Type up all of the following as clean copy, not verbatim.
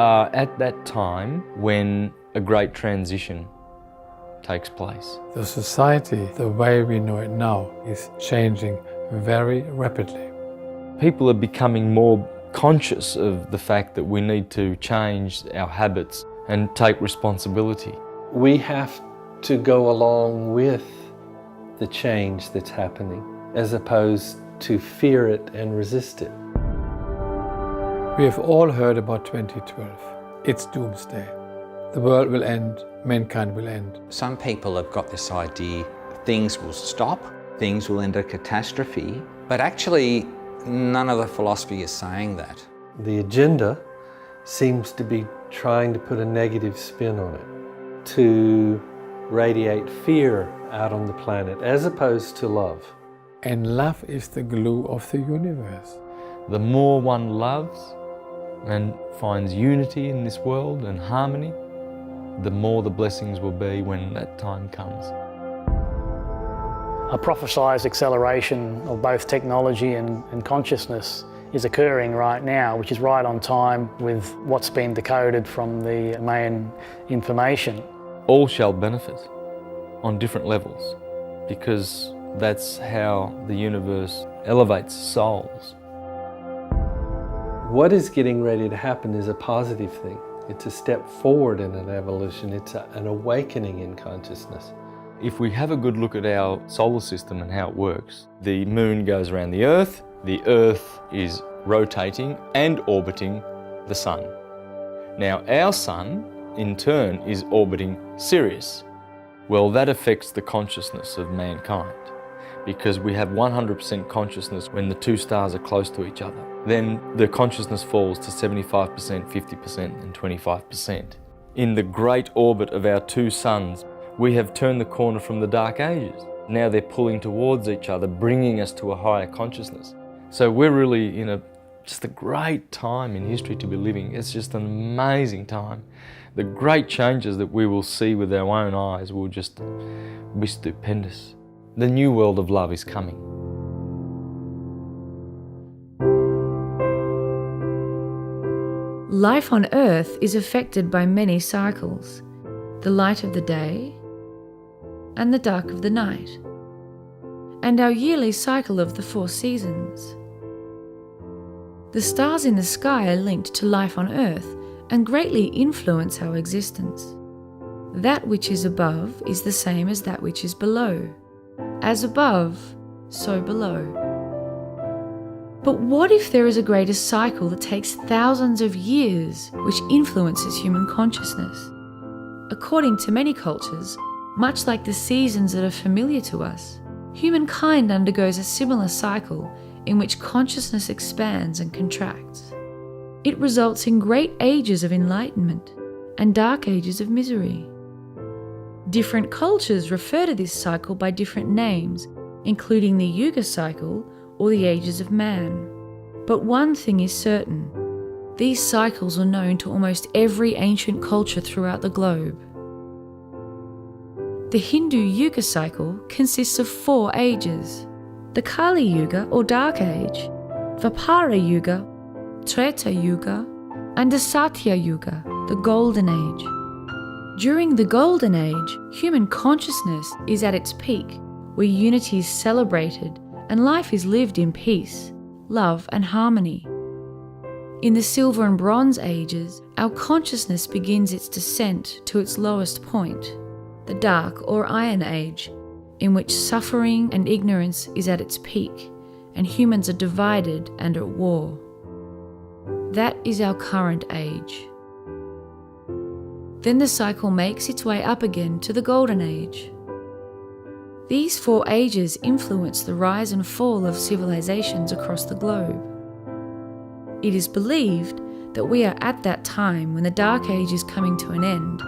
are at that time when a great transition takes place. The society, the way we know it now, is changing very rapidly. People are becoming more conscious of the fact that we need to change our habits and take responsibility. We have to go along with the change that's happening, as opposed to fear it and resist it. We have all heard about 2012. It's doomsday. The world will end, mankind will end. Some people have got this idea things will stop, things will end a catastrophe, but actually none of the philosophy is saying that. The agenda seems to be trying to put a negative spin on it, to radiate fear out on the planet, as opposed to love. And love is the glue of the universe. The more one loves and finds unity in this world and harmony, the more the blessings will be when that time comes. A prophesied acceleration of both technology and consciousness is occurring right now, which is right on time with what's been decoded from the main information. All shall benefit on different levels, because that's how the universe elevates souls. What is getting ready to happen is a positive thing. It's a step forward in an evolution. It's an awakening in consciousness. If we have a good look at our solar system and how it works, the moon goes around the Earth is rotating and orbiting the sun. Now our sun, in turn, is orbiting Sirius. Well, that affects the consciousness of mankind, because we have 100% consciousness when the two stars are close to each other. Then the consciousness falls to 75%, 50% and 25%. In the great orbit of our two suns, we have turned the corner from the dark ages. Now they're pulling towards each other, bringing us to a higher consciousness. So we're really in just a great time in history to be living. It's just an amazing time. The great changes that we will see with our own eyes will just be stupendous. The new world of love is coming. Life on Earth is affected by many cycles: the light of the day and the dark of the night, and our yearly cycle of the 4 seasons. The stars in the sky are linked to life on Earth and greatly influence our existence. That which is above is the same as that which is below. As above, so below. But what if there is a greater cycle that takes thousands of years, which influences human consciousness? According to many cultures, much like the seasons that are familiar to us, humankind undergoes a similar cycle in which consciousness expands and contracts. It results in great ages of enlightenment and dark ages of misery. Different cultures refer to this cycle by different names, including the Yuga cycle or the ages of man. But one thing is certain: these cycles are known to almost every ancient culture throughout the globe. The Hindu Yuga cycle consists of 4 ages: the Kali Yuga or Dark Age, Dvapara Yuga, Treta Yuga, and the Satya Yuga, the Golden Age. During the Golden Age, human consciousness is at its peak, where unity is celebrated and life is lived in peace, love and harmony. In the Silver and Bronze Ages, our consciousness begins its descent to its lowest point, the Dark or Iron Age, in which suffering and ignorance is at its peak, and humans are divided and at war. That is our current age. Then the cycle makes its way up again to the Golden Age. These 4 ages influence the rise and fall of civilizations across the globe. It is believed that we are at that time when the Dark Age is coming to an end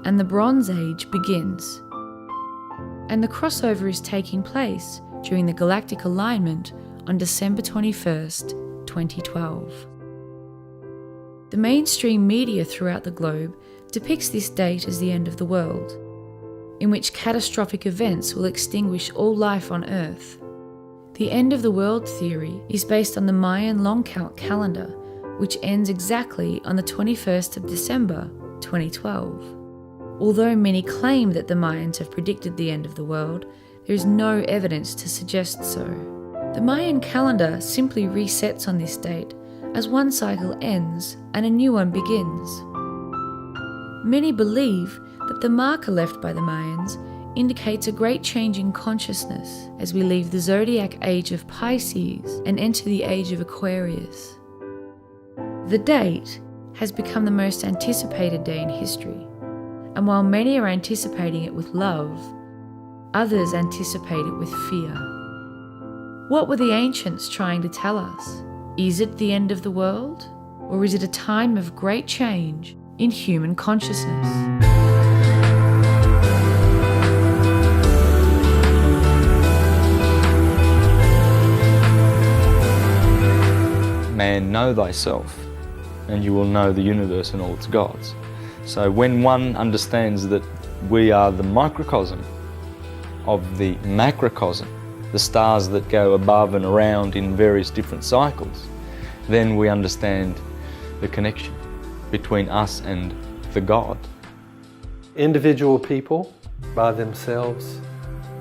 and the Bronze Age begins. And the crossover is taking place during the Galactic alignment on December 21st, 2012. The mainstream media throughout the globe depicts this date as the end of the world, in which catastrophic events will extinguish all life on Earth. The end of the world theory is based on the Mayan long count calendar, which ends exactly on the 21st of December 2012. Although many claim that the Mayans have predicted the end of the world, there is no evidence to suggest so. The Mayan calendar simply resets on this date as one cycle ends and a new one begins. Many believe that the marker left by the Mayans indicates a great change in consciousness as we leave the zodiac age of Pisces and enter the age of Aquarius. The date has become the most anticipated day in history, and while many are anticipating it with love, others anticipate it with fear. What were the ancients trying to tell us? Is it the end of the world, or is it a time of great change in human consciousness? Man, know thyself, and you will know the universe and all its gods. So when one understands that we are the microcosm of the macrocosm, the stars that go above and around in various different cycles, then we understand the connection between us and the God. Individual people by themselves,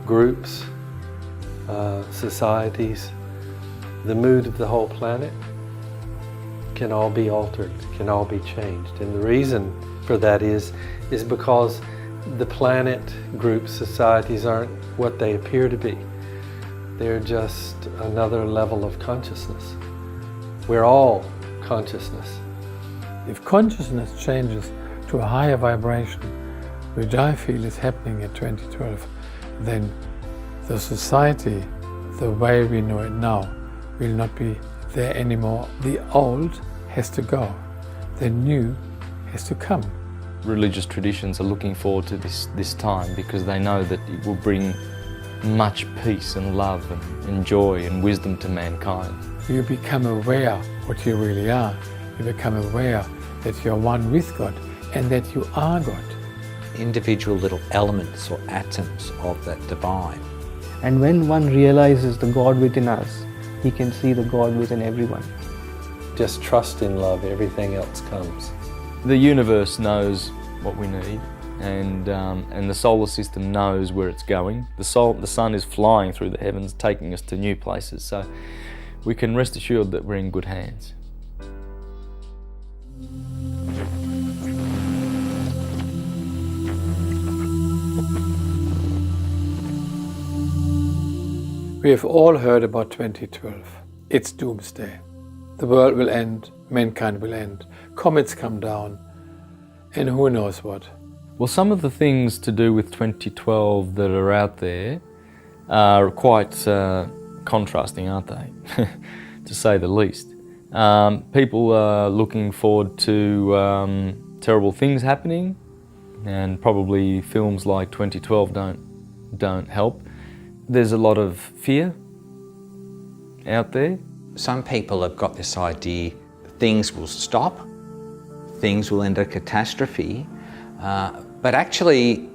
groups, societies, the mood of the whole planet can all be altered, can all be changed. And the reason for that is because the planet, groups, societies aren't what they appear to be. They're just another level of consciousness. We're all consciousness. If consciousness changes to a higher vibration, which I feel is happening at 2012, then the society, the way we know it now, will not be there anymore. The old has to go. The new has to come. Religious traditions are looking forward to this time because they know that it will bring much peace and love and joy and wisdom to mankind. You become aware what you really are. You become aware that you're one with God and that you are God. Individual little elements or atoms of that divine. And when one realizes the God within us, he can see the God within everyone. Just trust in love, everything else comes. The universe knows what we need, and the solar system knows where it's going. The sun is flying through the heavens, taking us to new places, so we can rest assured that we're in good hands. We have all heard about 2012. It's doomsday. The world will end, mankind will end, comets come down, and who knows what. Well, some of the things to do with 2012 that are out there are quite contrasting, aren't they? To say the least. People are looking forward to terrible things happening, and probably films like 2012 don't help. There's a lot of fear out there. Some people have got this idea things will stop, things will enter catastrophe, but actually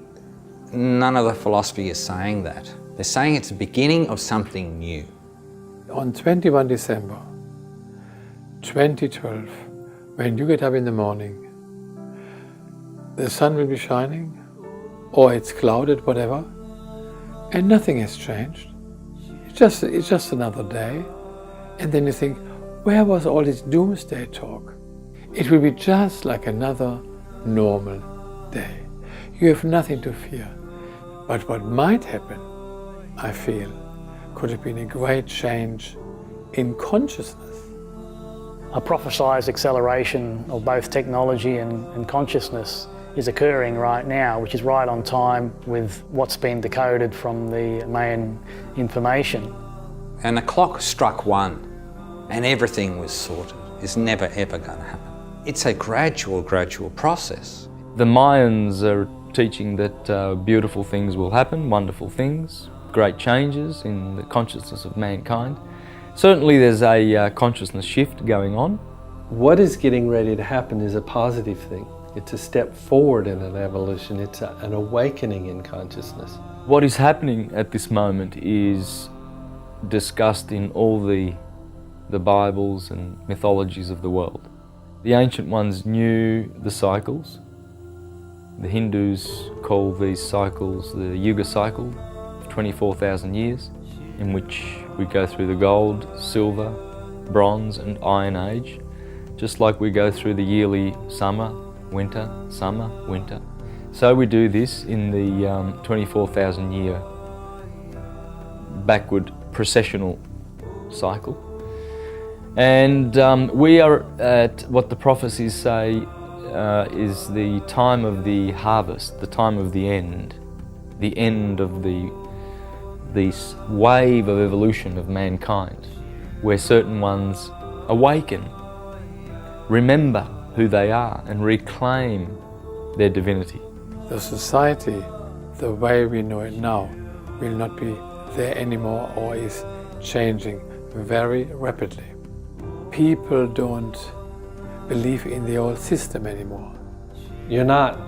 none of the philosophy is saying that. They're saying it's the beginning of something new. On 21 December 2012, when you get up in the morning, the sun will be shining, or it's clouded, whatever, and nothing has changed. It's just another day. And then you think, where was all this doomsday talk? It will be just like another normal day. You have nothing to fear. But what might happen, I feel, could have been a great change in consciousness. A prophesized acceleration of both technology and consciousness is occurring right now, which is right on time with what's been decoded from the Mayan information. And the clock struck 1 and everything was sorted. It's never ever going to happen. It's a gradual process. The Mayans are teaching that beautiful things will happen, wonderful things, great changes in the consciousness of mankind. Certainly there's a consciousness shift going on. What is getting ready to happen is a positive thing. It's a step forward in an evolution. It's an awakening in consciousness. What is happening at this moment is discussed in all the Bibles and mythologies of the world. The ancient ones knew the cycles. The Hindus call these cycles the Yuga cycle, 24,000 years, in which we go through the gold, silver, bronze and iron age, just like we go through the yearly summer, winter, winter. So we do this in the 24,000 year backward processional cycle. And we are at what the prophecies say is the time of the harvest, the time of the end of this wave of evolution of mankind, where certain ones awaken, remember who they are and reclaim their divinity. The society, the way we know it now, will not be there anymore or is changing very rapidly. People don't believe in the old system anymore. You're not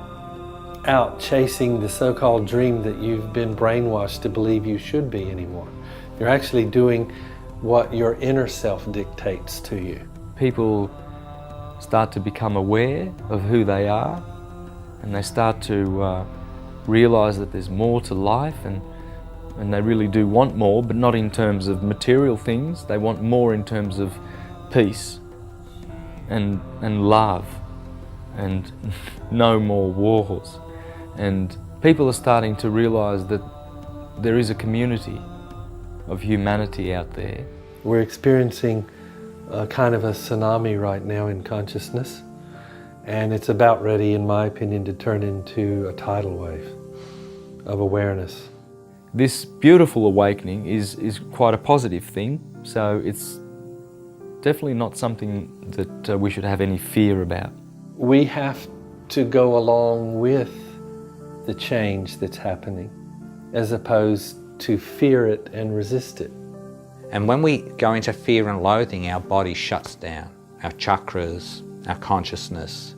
out chasing the so-called dream that you've been brainwashed to believe you should be anymore. You're actually doing what your inner self dictates to you. People start to become aware of who they are, and they start to realize that there's more to life, and they really do want more, but not in terms of material things. They want more in terms of peace and love and no more wars. And people are starting to realize that there is a community of humanity out there. We're experiencing a kind of a tsunami right now in consciousness, and it's about ready, in my opinion, to turn into a tidal wave of awareness. This beautiful awakening is quite a positive thing, so it's definitely not something that we should have any fear about. We have to go along with the change that's happening, as opposed to fear it and resist it. And when we go into fear and loathing, our body shuts down, our chakras, our consciousness.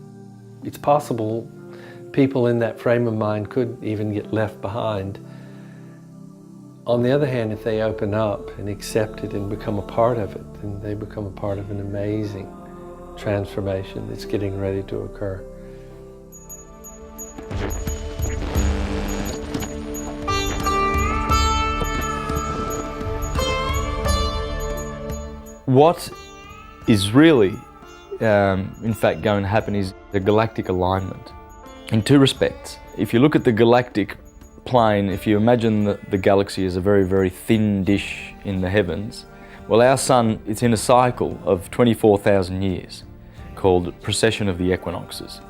It's possible people in that frame of mind could even get left behind. On the other hand, if they open up and accept it and become a part of it, then they become a part of an amazing transformation that's getting ready to occur. What is really, in fact, going to happen is the galactic alignment in two respects. If you look at the galactic plane, if you imagine the galaxy as a very, very thin dish in the heavens, well, our sun, it's in a cycle of 24,000 years called precession of the equinoxes.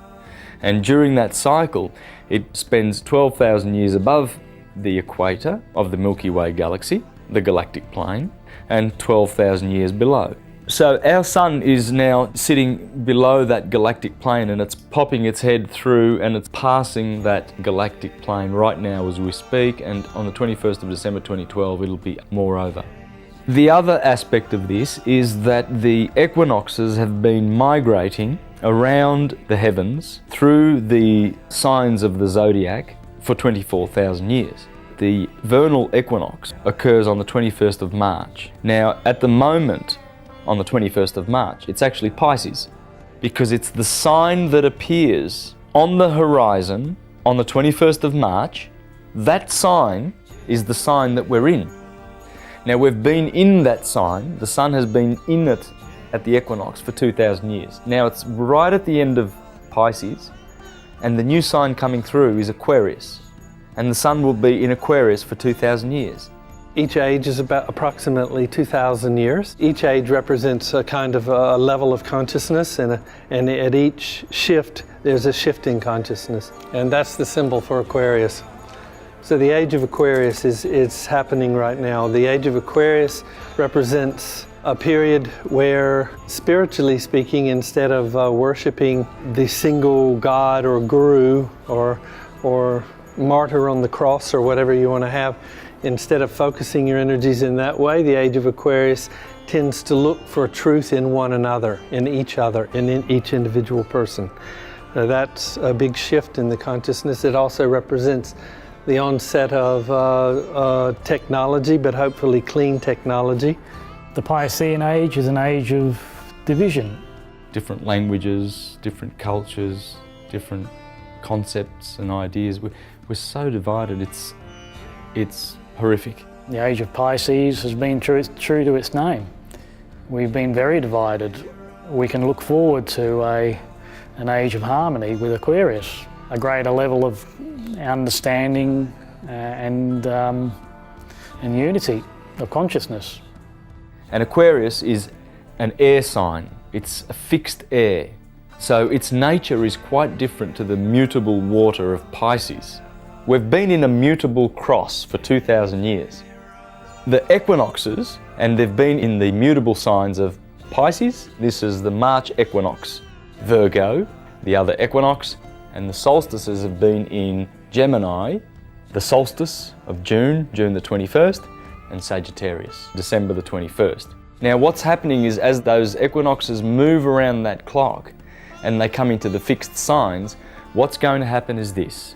And during that cycle, it spends 12,000 years above the equator of the Milky Way galaxy, the galactic plane, and 12,000 years below. So our sun is now sitting below that galactic plane, and it's popping its head through and it's passing that galactic plane right now as we speak, and on the 21st of December 2012 it'll be moreover. The other aspect of this is that the equinoxes have been migrating around the heavens through the signs of the zodiac for 24,000 years. The vernal equinox occurs on the 21st of March. Now, at the moment, on the 21st of March, it's actually Pisces, because it's the sign that appears on the horizon on the 21st of March. That sign is the sign that we're in. Now, we've been in that sign, the sun has been in it at the equinox for 2,000 years. Now it's right at the end of Pisces, and the new sign coming through is Aquarius, and the sun will be in Aquarius for 2,000 years. Each age is about approximately 2,000 years. Each age represents a kind of a level of consciousness, and at each shift there's a shift in consciousness, and that's the symbol for Aquarius. So the age of Aquarius is happening right now. The age of Aquarius represents a period where, spiritually speaking, instead of worshiping the single god or guru or martyr on the cross or whatever you want to have, instead of focusing your energies in that way, the age of Aquarius tends to look for truth in one another, in each other, and in each individual person. That's a big shift in the consciousness. It also represents the onset of technology, but hopefully clean technology. The Piscean age is an age of division. different languages, different cultures, different concepts and ideas. We're so divided, it's horrific. The age of Pisces has been true to its name. We've been very divided. We can look forward to an age of harmony with Aquarius, a greater level of understanding and unity of consciousness. And Aquarius is an air sign. It's a fixed air. So its nature is quite different to the mutable water of Pisces. We've been in a mutable cross for 2,000 years. The equinoxes, and they've been in the mutable signs of Pisces. This is the March equinox, Virgo, the other equinox, and the solstices have been in Gemini, the solstice of June the 21st, and Sagittarius, December the 21st. Now what's happening is as those equinoxes move around that clock and they come into the fixed signs, what's going to happen is this.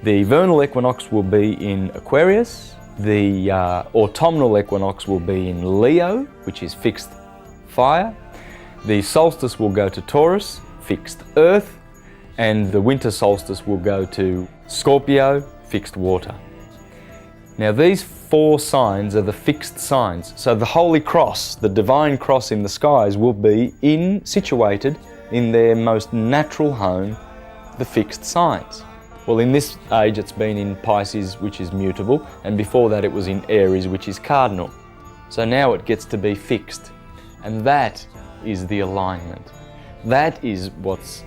The vernal equinox will be in Aquarius, the autumnal equinox will be in Leo, which is fixed fire, the solstice will go to Taurus, fixed earth, and the winter solstice will go to Scorpio, fixed water. Now these 4 signs are the fixed signs. So the Holy Cross, the divine cross in the skies, will be situated in their most natural home, the fixed signs. Well, in this age it's been in Pisces, which is mutable, and before that it was in Aries, which is cardinal. So now it gets to be fixed, and that is the alignment. That is what's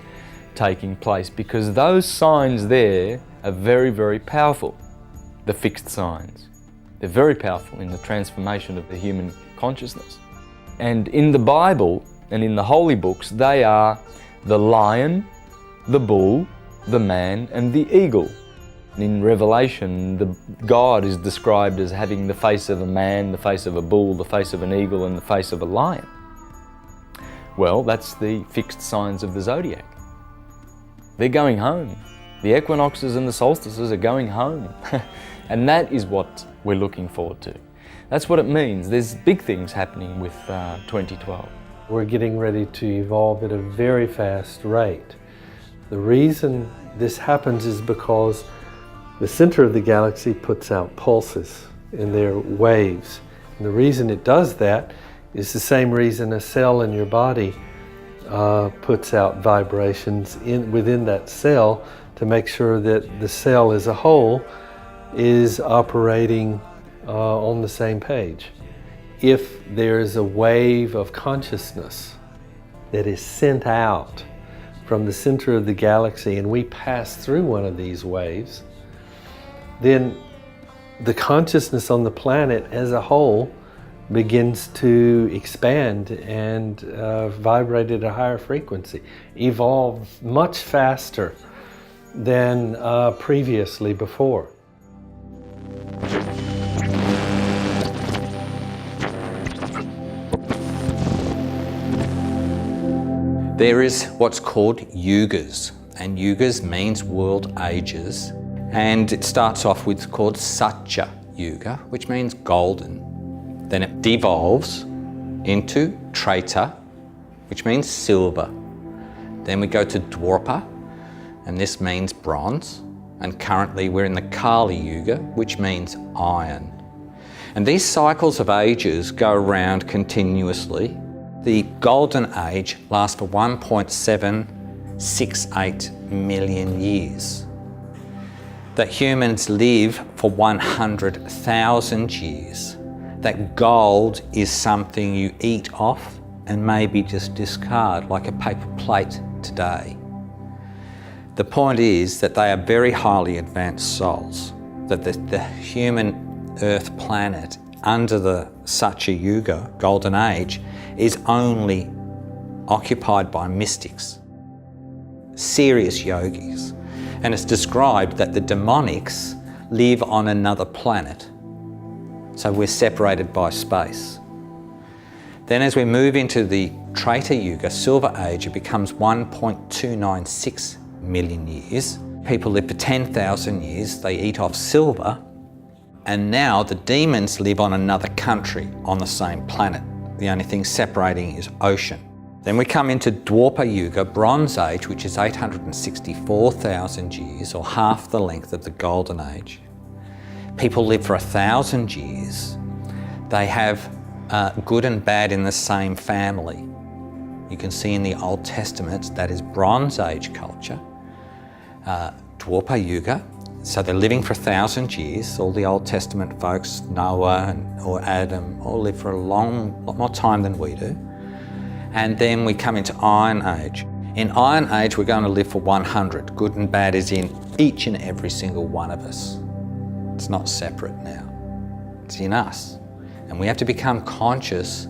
taking place, because those signs there are very, very powerful, the fixed signs. They're very powerful in the transformation of the human consciousness. And in the Bible and in the holy books, they are the lion, the bull, the man, and the eagle. In Revelation, God is described as having the face of a man, the face of a bull, the face of an eagle, and the face of a lion. Well, that's the fixed signs of the zodiac. They're going home. The equinoxes and the solstices are going home. And that is what we're looking forward to. That's what it means. There's big things happening with 2012. We're getting ready to evolve at a very fast rate. The reason this happens is because the center of the galaxy puts out pulses in their waves. And the reason it does that is the same reason a cell in your body puts out vibrations within that cell to make sure that the cell as a whole is operating on the same page. If there is a wave of consciousness that is sent out from the center of the galaxy and we pass through one of these waves, then the consciousness on the planet as a whole begins to expand and vibrate at a higher frequency, evolve much faster than previously before. There is what's called yugas, and yugas means world ages, and it starts off with called Satya Yuga, which means golden. Then it devolves into Treta, which means silver. Then we go to Dwapara, and this means bronze, and currently we're in the Kali Yuga, which means iron. And these cycles of ages go around continuously. The golden age lasts for 1.768 million years. That humans live for 100,000 years. That gold is something you eat off and maybe just discard like a paper plate today. The point is that they are very highly advanced souls, that the human Earth planet under the Satya Yuga, Golden Age, is only occupied by mystics, serious yogis. And it's described that the demonics live on another planet. So we're separated by space. Then as we move into the Treta Yuga, Silver Age, it becomes 1.296 million years. People live for 10,000 years, they eat off silver, and now the demons live on another country on the same planet. The only thing separating is ocean. Then we come into Dwapara Yuga, Bronze Age, which is 864,000 years, or half the length of the Golden Age. People live for 1,000 years. They have good and bad in the same family. You can see in the Old Testament that is Bronze Age culture. Dwapara Yuga, so they're living for 1,000 years. All the Old Testament folks, Noah or Adam, all live for a lot more time than we do. And then we come into Iron Age. In Iron Age, we're going to live for 100. Good and bad is in each and every single one of us. It's not separate now. It's in us. And we have to become conscious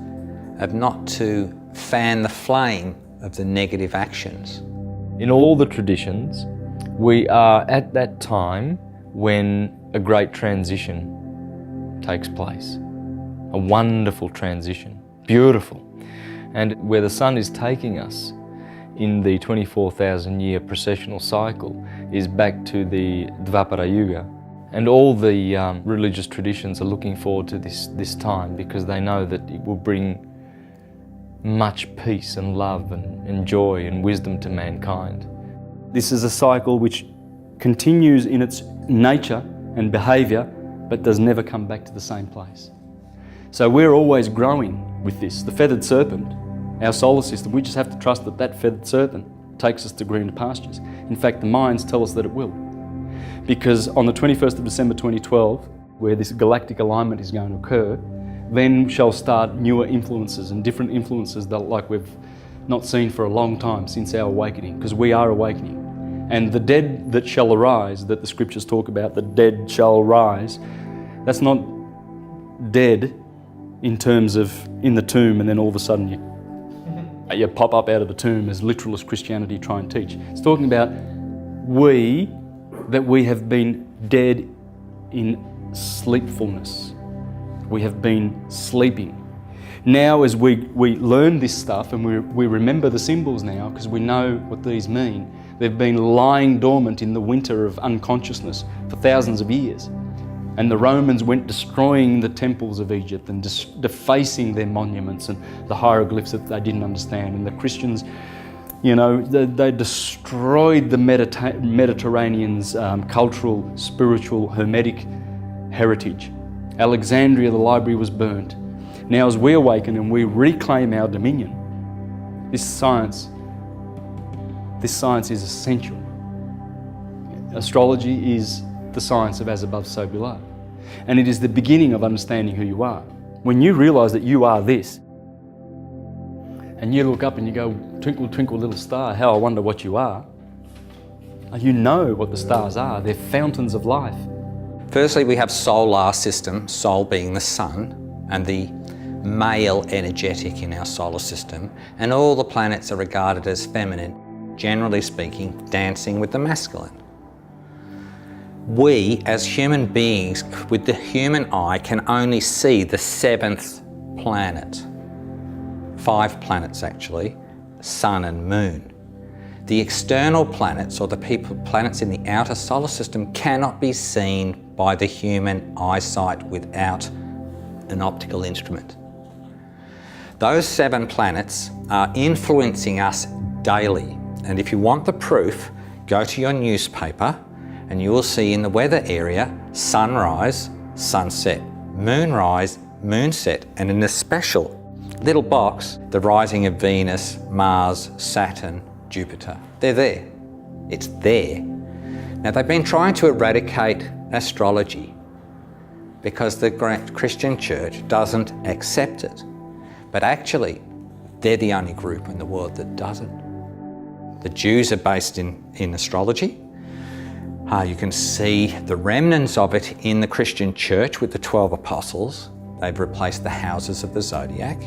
of not to fan the flame of the negative actions. In all the traditions, we are at that time when a great transition takes place. A wonderful transition, beautiful. And where the sun is taking us in the 24,000-year processional cycle is back to the Dvapara Yuga. And all the religious traditions are looking forward to this time because they know that it will bring much peace and love and joy and wisdom to mankind. This is a cycle which continues in its nature and behaviour, but does never come back to the same place. So we're always growing with this. The feathered serpent, our solar system, we just have to trust that that feathered serpent takes us to greener pastures. In fact, the Mayans tell us that it will. Because on the 21st of December 2012, where this galactic alignment is going to occur, then shall start newer influences and different influences that like we've not seen for a long time since our awakening, because we are awakening. And the dead that shall arise, that the scriptures talk about, the dead shall rise, that's not dead in terms of in the tomb and then all of a sudden you pop up out of the tomb as literalist Christianity try and teach. It's talking about that we have been dead in sleepfulness. We have been sleeping. Now as we learn this stuff and we remember the symbols now because we know what these mean, they've been lying dormant in the winter of unconsciousness for thousands of years. And the Romans went destroying the temples of Egypt and defacing their monuments and the hieroglyphs that they didn't understand. And the Christians, you know, they destroyed the Mediterranean's cultural, spiritual, hermetic heritage. Alexandria, the library was burnt. Now as we awaken and we reclaim our dominion, this science is essential. Astrology is the science of as above, so below. And it is the beginning of understanding who you are. When you realise that you are this, and you look up and you go, twinkle, twinkle, little star, how I wonder what you are. You know what the stars are. They're fountains of life. Firstly, we have solar system, Sol being the sun, and the male energetic in our solar system, and all the planets are regarded as feminine, generally speaking, dancing with the masculine. We, as human beings, with the human eye, can only see the 7th planet. 5 planets actually, Sun and Moon. The external planets, or the planets in the outer solar system, cannot be seen by the human eyesight without an optical instrument. Those 7 planets are influencing us daily. And if you want the proof, go to your newspaper and you will see in the weather area, sunrise, sunset, moonrise, moonset, and in a special little box, the rising of Venus, Mars, Saturn, Jupiter. They're there. It's there. Now they've been trying to eradicate astrology because the Christian church doesn't accept it. But actually, they're the only group in the world that doesn't. The Jews are based in astrology. You can see the remnants of it in the Christian church with the 12 apostles. They've replaced the houses of the zodiac.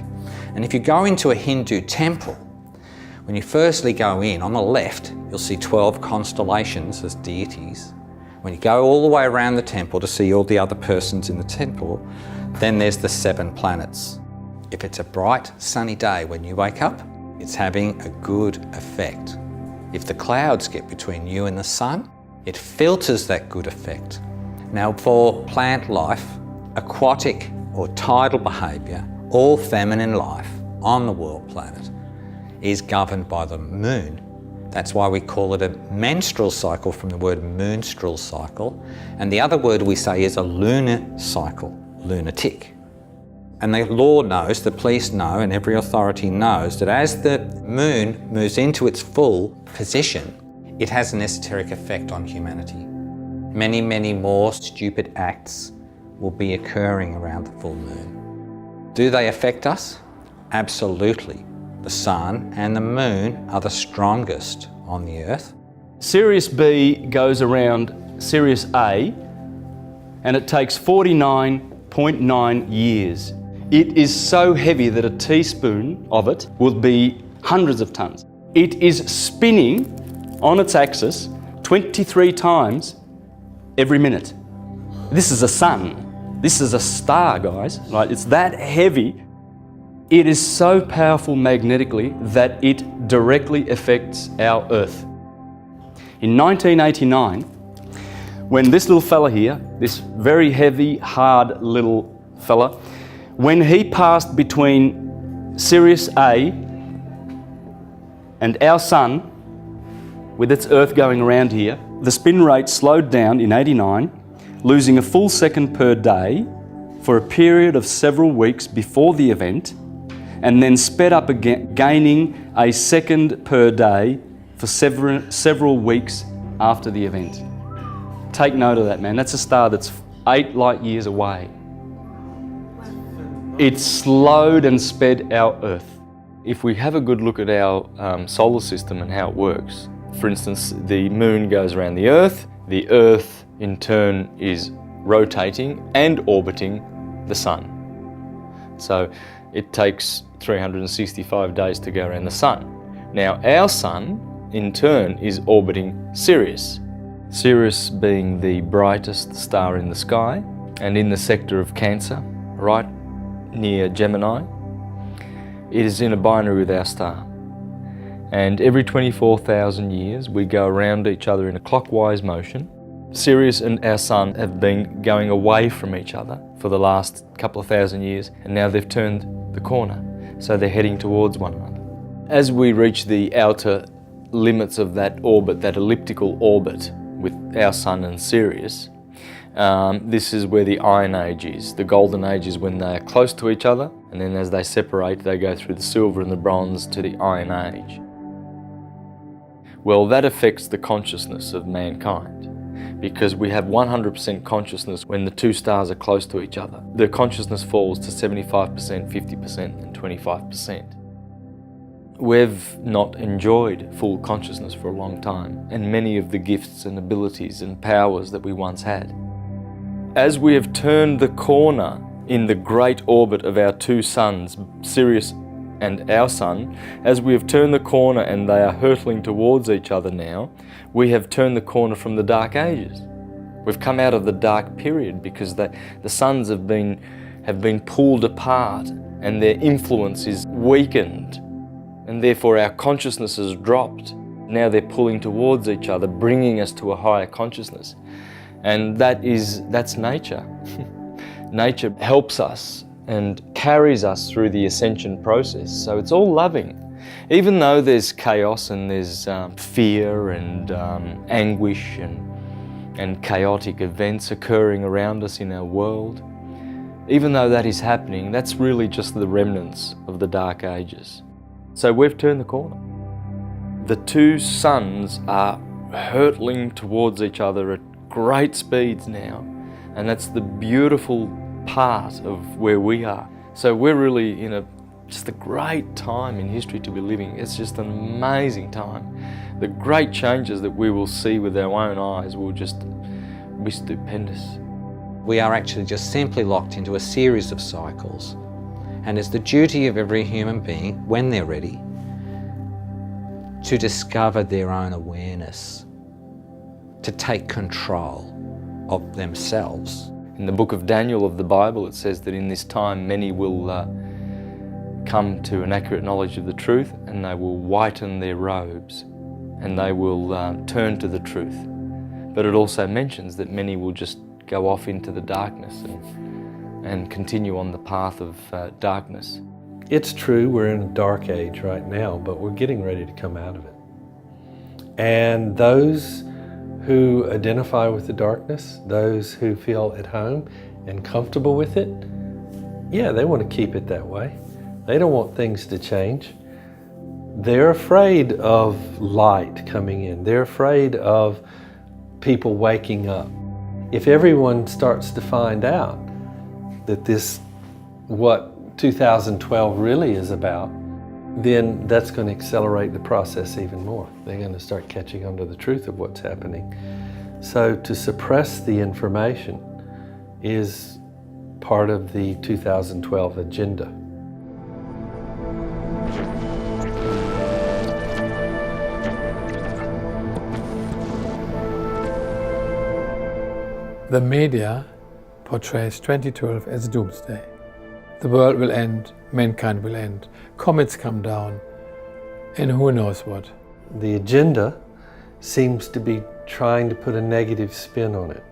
And if you go into a Hindu temple, when you firstly go in, on the left, you'll see 12 constellations as deities. When you go all the way around the temple to see all the other persons in the temple, then there's the 7 planets. If it's a bright, sunny day when you wake up, it's having a good effect. If the clouds get between you and the sun, it filters that good effect. Now for plant life, aquatic or tidal behaviour, all feminine life on the world planet is governed by the moon. That's why we call it a menstrual cycle from the word moonstral cycle. And the other word we say is a lunar cycle, lunatic. And the law knows, the police know, and every authority knows that as the moon moves into its full position, it has an esoteric effect on humanity. Many, many more stupid acts will be occurring around the full moon. Do they affect us? Absolutely. The sun and the moon are the strongest on the earth. Sirius B goes around Sirius A, and it takes 49.9 years. It is so heavy that a teaspoon of it will be hundreds of tons. It is spinning on its axis 23 times every minute. This is a sun. This is a star, guys. Right? It's that heavy. It is so powerful magnetically that it directly affects our Earth. In 1989, when this little fella here, this very heavy, hard little fella, when he passed between Sirius A and our sun, with its Earth going around here, the spin rate slowed down in 89, losing a full second per day for a period of several weeks before the event, and then sped up again, gaining a second per day for several weeks after the event. Take note of that, man. That's a star that's 8 light years away. It slowed and sped our Earth. If we have a good look at our solar system and how it works, for instance, the moon goes around the Earth in turn is rotating and orbiting the sun. So it takes 365 days to go around the sun. Now our sun in turn is orbiting Sirius. Sirius being the brightest star in the sky and in the sector of Cancer, right near Gemini. It is in a binary with our star. And every 24,000 years we go around each other in a clockwise motion. Sirius and our sun have been going away from each other for the last couple of thousand years, and now they've turned the corner, so they're heading towards one another. As we reach the outer limits of that orbit, that elliptical orbit with our sun and Sirius, this is where the Iron Age is. The Golden Age is when they are close to each other, and then as they separate, they go through the Silver and the Bronze to the Iron Age. Well, that affects the consciousness of mankind, because we have 100% consciousness when the two stars are close to each other. The consciousness falls to 75%, 50%, and 25%. We've not enjoyed full consciousness for a long time, and many of the gifts and abilities and powers that we once had. As we have turned the corner in the great orbit of our two suns, Sirius and our sun, as we have turned the corner and they are hurtling towards each other now, we have turned the corner from the Dark Ages. We've come out of the dark period because the suns have been pulled apart and their influence is weakened, and therefore our consciousness has dropped. Now they're pulling towards each other, bringing us to a higher consciousness. And that's nature. Nature helps us and carries us through the ascension process. So it's all loving. Even though there's chaos and there's fear and anguish and chaotic events occurring around us in our world, even though that is happening, that's really just the remnants of the Dark Ages. So we've turned the corner. The two suns are hurtling towards each other at great speeds now, and that's the beautiful part of where we are. So we're really in just a great time in history to be living. It's just an amazing time. The great changes that we will see with our own eyes will just be stupendous. We are actually just simply locked into a series of cycles, and it's the duty of every human being, when they're ready, to discover their own awareness, to take control of themselves. In the book of Daniel of the Bible, it says that in this time many will come to an accurate knowledge of the truth, and they will whiten their robes, and they will turn to the truth. But it also mentions that many will just go off into the darkness and continue on the path of darkness. It's true, we're in a dark age right now, but we're getting ready to come out of it. And those who identify with the darkness, those who feel at home and comfortable with it, yeah, they want to keep it that way. They don't want things to change. They're afraid of light coming in. They're afraid of people waking up. If everyone starts to find out that this, what 2012 really is about, then that's going to accelerate the process even more. They're going to start catching on to the truth of what's happening. So to suppress the information is part of the 2012 agenda. The media portrays 2012 as doomsday. The world will end, mankind will end, comets come down, and who knows what. The agenda seems to be trying to put a negative spin on it.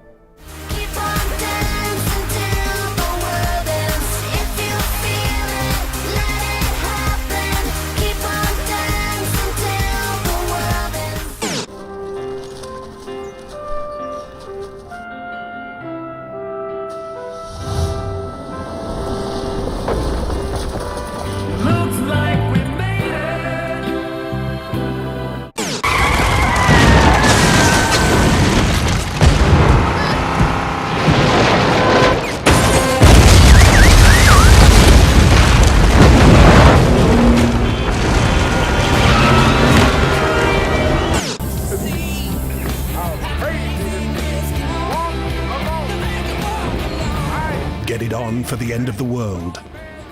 Get it on for the end of the world.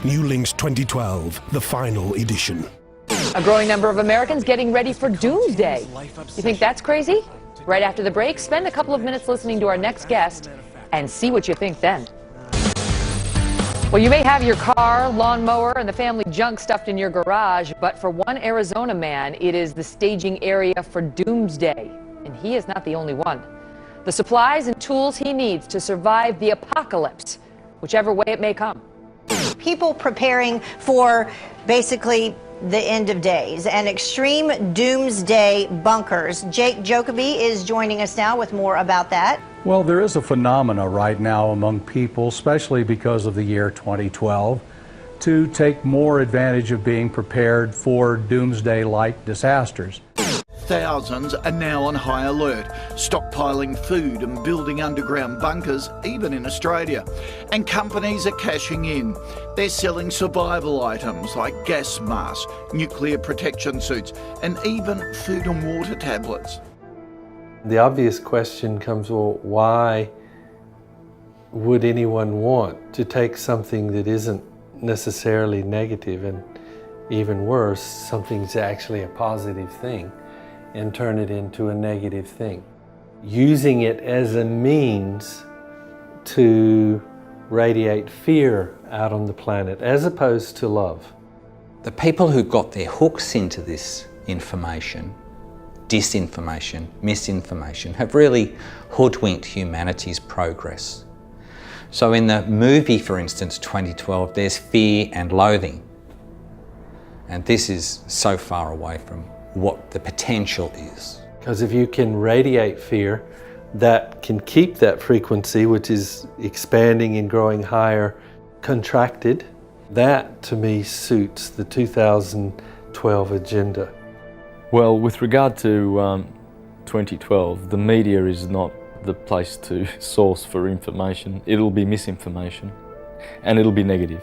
New Links 2012, the final edition. A growing number of Americans getting ready for doomsday. You think that's crazy? Right after the break, spend a couple of minutes listening to our next guest and see what you think then. Well, you may have your car, lawnmower, and the family junk stuffed in your garage, but for one Arizona man, it is the staging area for doomsday. And he is not the only one. The supplies and tools he needs to survive the apocalypse, whichever way it may come. People preparing for basically the end of days and extreme doomsday bunkers. Jake Jacoby is joining us now with more about that. Well, there is a phenomena right now among people, especially because of the year 2012, to take more advantage of being prepared for doomsday-like disasters. Thousands are now on high alert, stockpiling food and building underground bunkers, even in Australia. And companies are cashing in. They're selling survival items like gas masks, nuclear protection suits, and even food and water tablets. The obvious question comes, well, why would anyone want to take something that isn't necessarily negative, and even worse, something's actually a positive thing, and turn it into a negative thing? Using it as a means to radiate fear out on the planet as opposed to love. The people who got their hooks into this information, disinformation, misinformation, have really hoodwinked humanity's progress. So in the movie, for instance, 2012, there's fear and loathing. And this is so far away from what the potential is. Because if you can radiate fear, that can keep that frequency, which is expanding and growing higher, contracted. That, to me, suits the 2012 agenda. Well, with regard to 2012, the media is not the place to source for information. It'll be misinformation, and it'll be negative.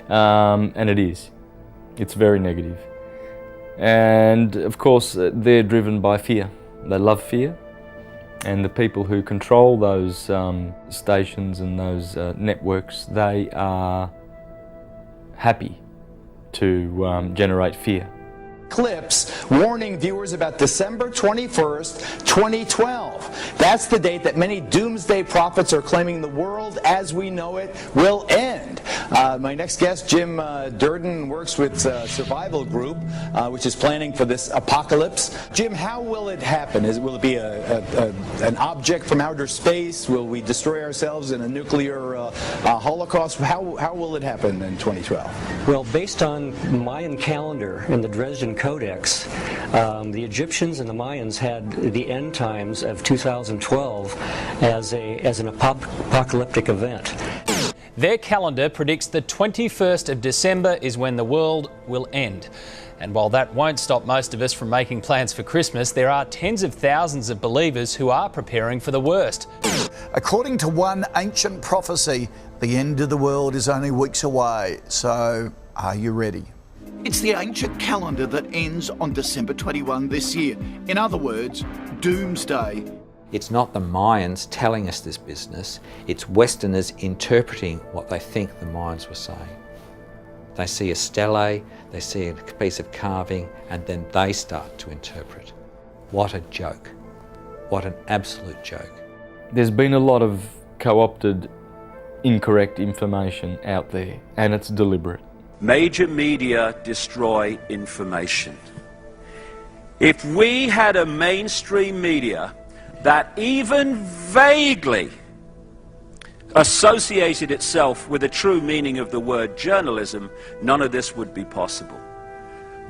And it is. It's very negative. And of course, they're driven by fear. They love fear. And the people who control those stations and those networks, they are happy to generate fear. Clips warning viewers about December 21st, 2012. That's the date that many doomsday prophets are claiming the world as we know it will end. My next guest, Jim Durden, works with Survival Group, which is planning for this apocalypse. Jim, how will it happen? Will it be an object from outer space? Will we destroy ourselves in a nuclear holocaust? How will it happen in 2012? Well, based on Mayan calendar and the Dresden Codex, the Egyptians and the Mayans had the end times of 2012 as an apocalyptic event. Their calendar predicts the 21st of December is when the world will end. And while that won't stop most of us from making plans for Christmas, there are tens of thousands of believers who are preparing for the worst. According to one ancient prophecy, the end of the world is only weeks away. So, are you ready? It's the ancient calendar that ends on December 21 this year. In other words, doomsday. It's not the Mayans telling us this business, it's Westerners interpreting what they think the Mayans were saying. They see a stele, they see a piece of carving, and then they start to interpret. What a joke. What an absolute joke. There's been a lot of co-opted, incorrect information out there, and it's deliberate. Major media destroy information. If we had a mainstream media that even vaguely associated itself with the true meaning of the word journalism, none of this would be possible.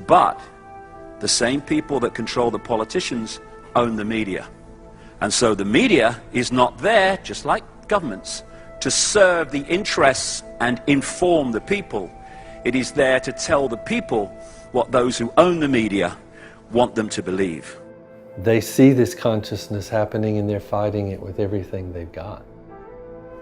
But the same people that control the politicians own the media. And so the media is not there, just like governments, to serve the interests and inform the people. It is there to tell the people what those who own the media want them to believe. They see this consciousness happening and they're fighting it with everything they've got.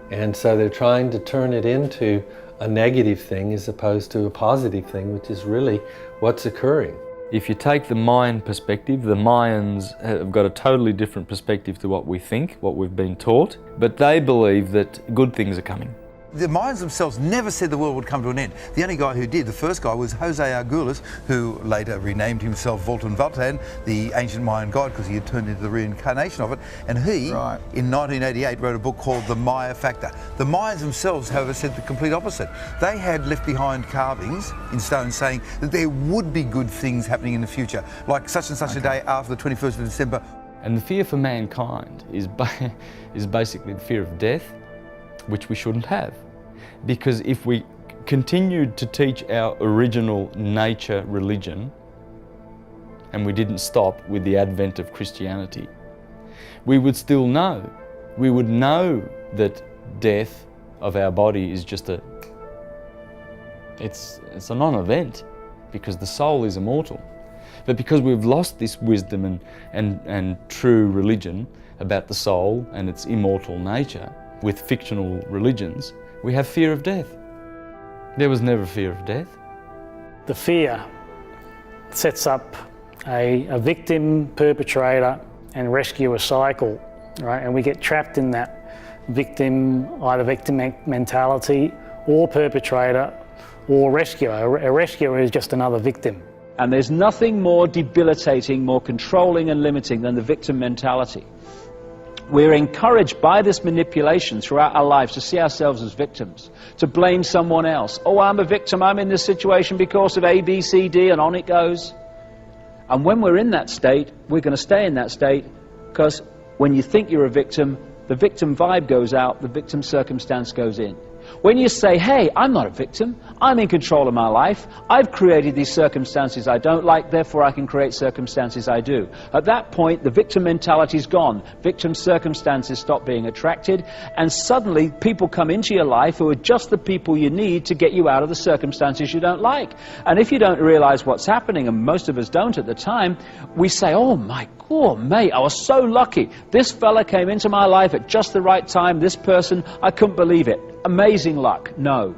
And so they're trying to turn it into a negative thing as opposed to a positive thing, which is really what's occurring. If you take the Mayan perspective, the Mayans have got a totally different perspective to what we think, what we've been taught, but they believe that good things are coming. The Mayans themselves never said the world would come to an end. The only guy who did, the first guy, was Jose Arguelles, who later renamed himself Voltan Valtan, the ancient Mayan god, because he had turned into the reincarnation of it. And he, in 1988, wrote a book called The Maya Factor. The Mayans themselves, however, said the complete opposite. They had left behind carvings in stone saying that there would be good things happening in the future, like such and such a day after the 21st of December. And the fear for mankind is basically the fear of death, which we shouldn't have. Because if we continued to teach our original nature religion, and we didn't stop with the advent of Christianity, we would still know. We would know that death of our body is just it's a non-event, because the soul is immortal. But because we've lost this wisdom and true religion about the soul and its immortal nature with fictional religions, we have fear of death. There was never fear of death. The fear sets up a victim, perpetrator and rescuer cycle, right? And we get trapped in that victim, either victim mentality or perpetrator or rescuer. A rescuer is just another victim. And there's nothing more debilitating, more controlling and limiting than the victim mentality. We're encouraged by this manipulation throughout our lives to see ourselves as victims, to blame someone else. Oh, I'm a victim, I'm in this situation because of A, B, C, D, and on it goes. And when we're in that state, we're going to stay in that state, because when you think you're a victim, the victim vibe goes out, the victim circumstance goes in. When you say, hey, I'm not a victim, I'm in control of my life, I've created these circumstances I don't like, therefore I can create circumstances I do. At that point, the victim mentality is gone. Victim circumstances stop being attracted, and suddenly people come into your life who are just the people you need to get you out of the circumstances you don't like. And if you don't realize what's happening, and most of us don't at the time, we say, oh my God, mate, I was so lucky. This fella came into my life at just the right time, this person, I couldn't believe it. Amazing luck. No.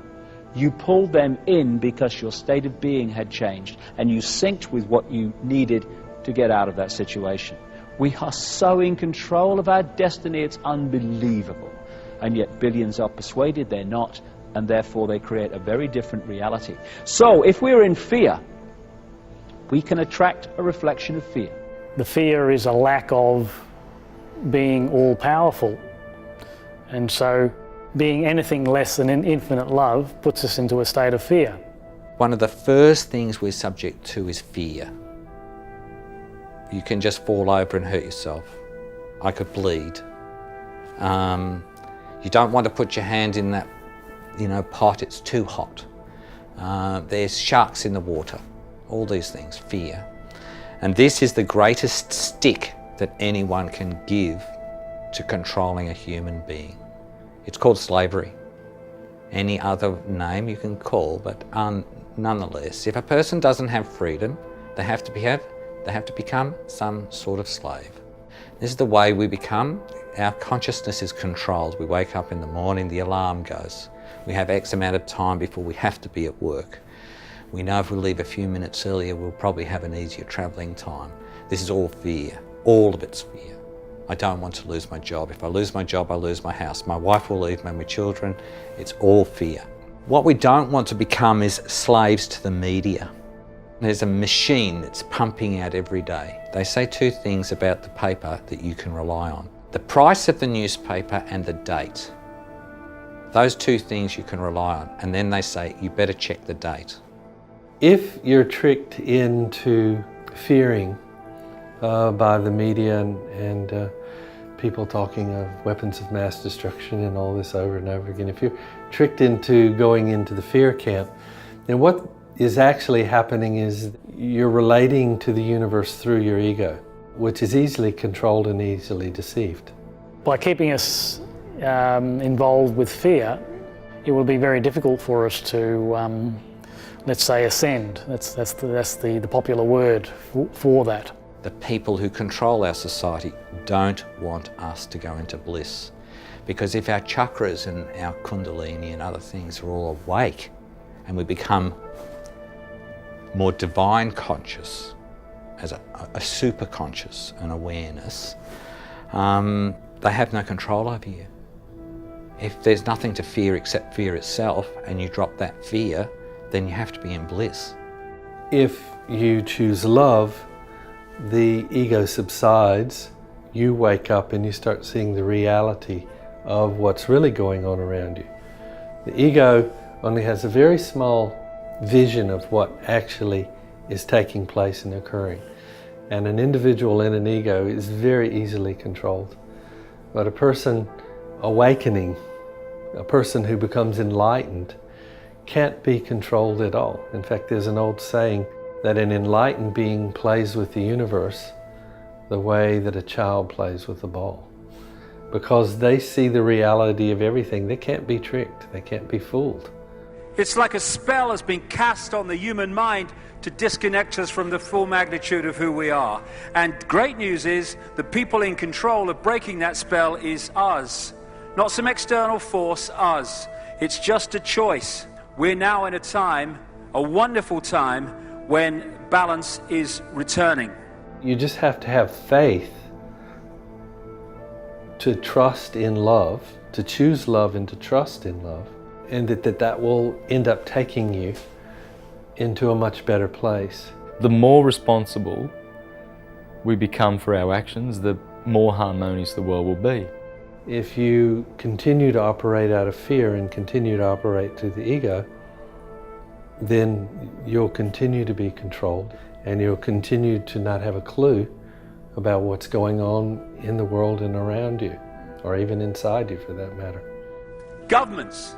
You pulled them in because your state of being had changed and you synced with what you needed to get out of that situation. We are so in control of our destiny, it's unbelievable. And yet billions are persuaded they're not, and therefore they create a very different reality. So if we're in fear, we can attract a reflection of fear. The fear is a lack of being all-powerful. And so being anything less than infinite love puts us into a state of fear. One of the first things we're subject to is fear. You can just fall over and hurt yourself. I could bleed. You don't want to put your hand in that, pot, it's too hot. There's sharks in the water. All these things, fear. And this is the greatest stick that anyone can give to controlling a human being. It's called slavery. Any other name you can call, but nonetheless, if a person doesn't have freedom, they have to become some sort of slave. This is the way we become. Our consciousness is controlled. We wake up in the morning, the alarm goes. We have X amount of time before we have to be at work. We know if we leave a few minutes earlier, we'll probably have an easier travelling time. This is all fear. All of it's fear. I don't want to lose my job. If I lose my job, I lose my house. My wife will leave me, my children. It's all fear. What we don't want to become is slaves to the media. There's a machine that's pumping out every day. They say two things about the paper that you can rely on. The price of the newspaper and the date. Those two things you can rely on. And then they say, you better check the date. If you're tricked into fearing by the media and people talking of weapons of mass destruction and all this over and over again, if you're tricked into going into the fear camp, then what is actually happening is you're relating to the universe through your ego, which is easily controlled and easily deceived. By keeping us involved with fear, it will be very difficult for us to, let's say, ascend. That's the popular word for that. The people who control our society don't want us to go into bliss. Because if our chakras and our kundalini and other things are all awake and we become more divine conscious, as a super conscious, an awareness, they have no control over you. If there's nothing to fear except fear itself and you drop that fear, then you have to be in bliss. If you choose love, the ego subsides, you wake up and you start seeing the reality of what's really going on around you. The ego only has a very small vision of what actually is taking place and occurring. And an individual in an ego is very easily controlled. But a person awakening, a person who becomes enlightened, can't be controlled at all. In fact, there's an old saying that an enlightened being plays with the universe the way that a child plays with a ball. Because they see the reality of everything. They can't be tricked. They can't be fooled. It's like a spell has been cast on the human mind to disconnect us from the full magnitude of who we are. And great news is the people in control of breaking that spell is us. Not some external force, us. It's just a choice. We're now in a time, a wonderful time, when balance is returning. You just have to have faith to trust in love, to choose love and to trust in love, and that will end up taking you into a much better place. The more responsible we become for our actions, the more harmonious the world will be. If you continue to operate out of fear and continue to operate through the ego, then you'll continue to be controlled and you'll continue to not have a clue about what's going on in the world and around you, or even inside you for that matter. Governments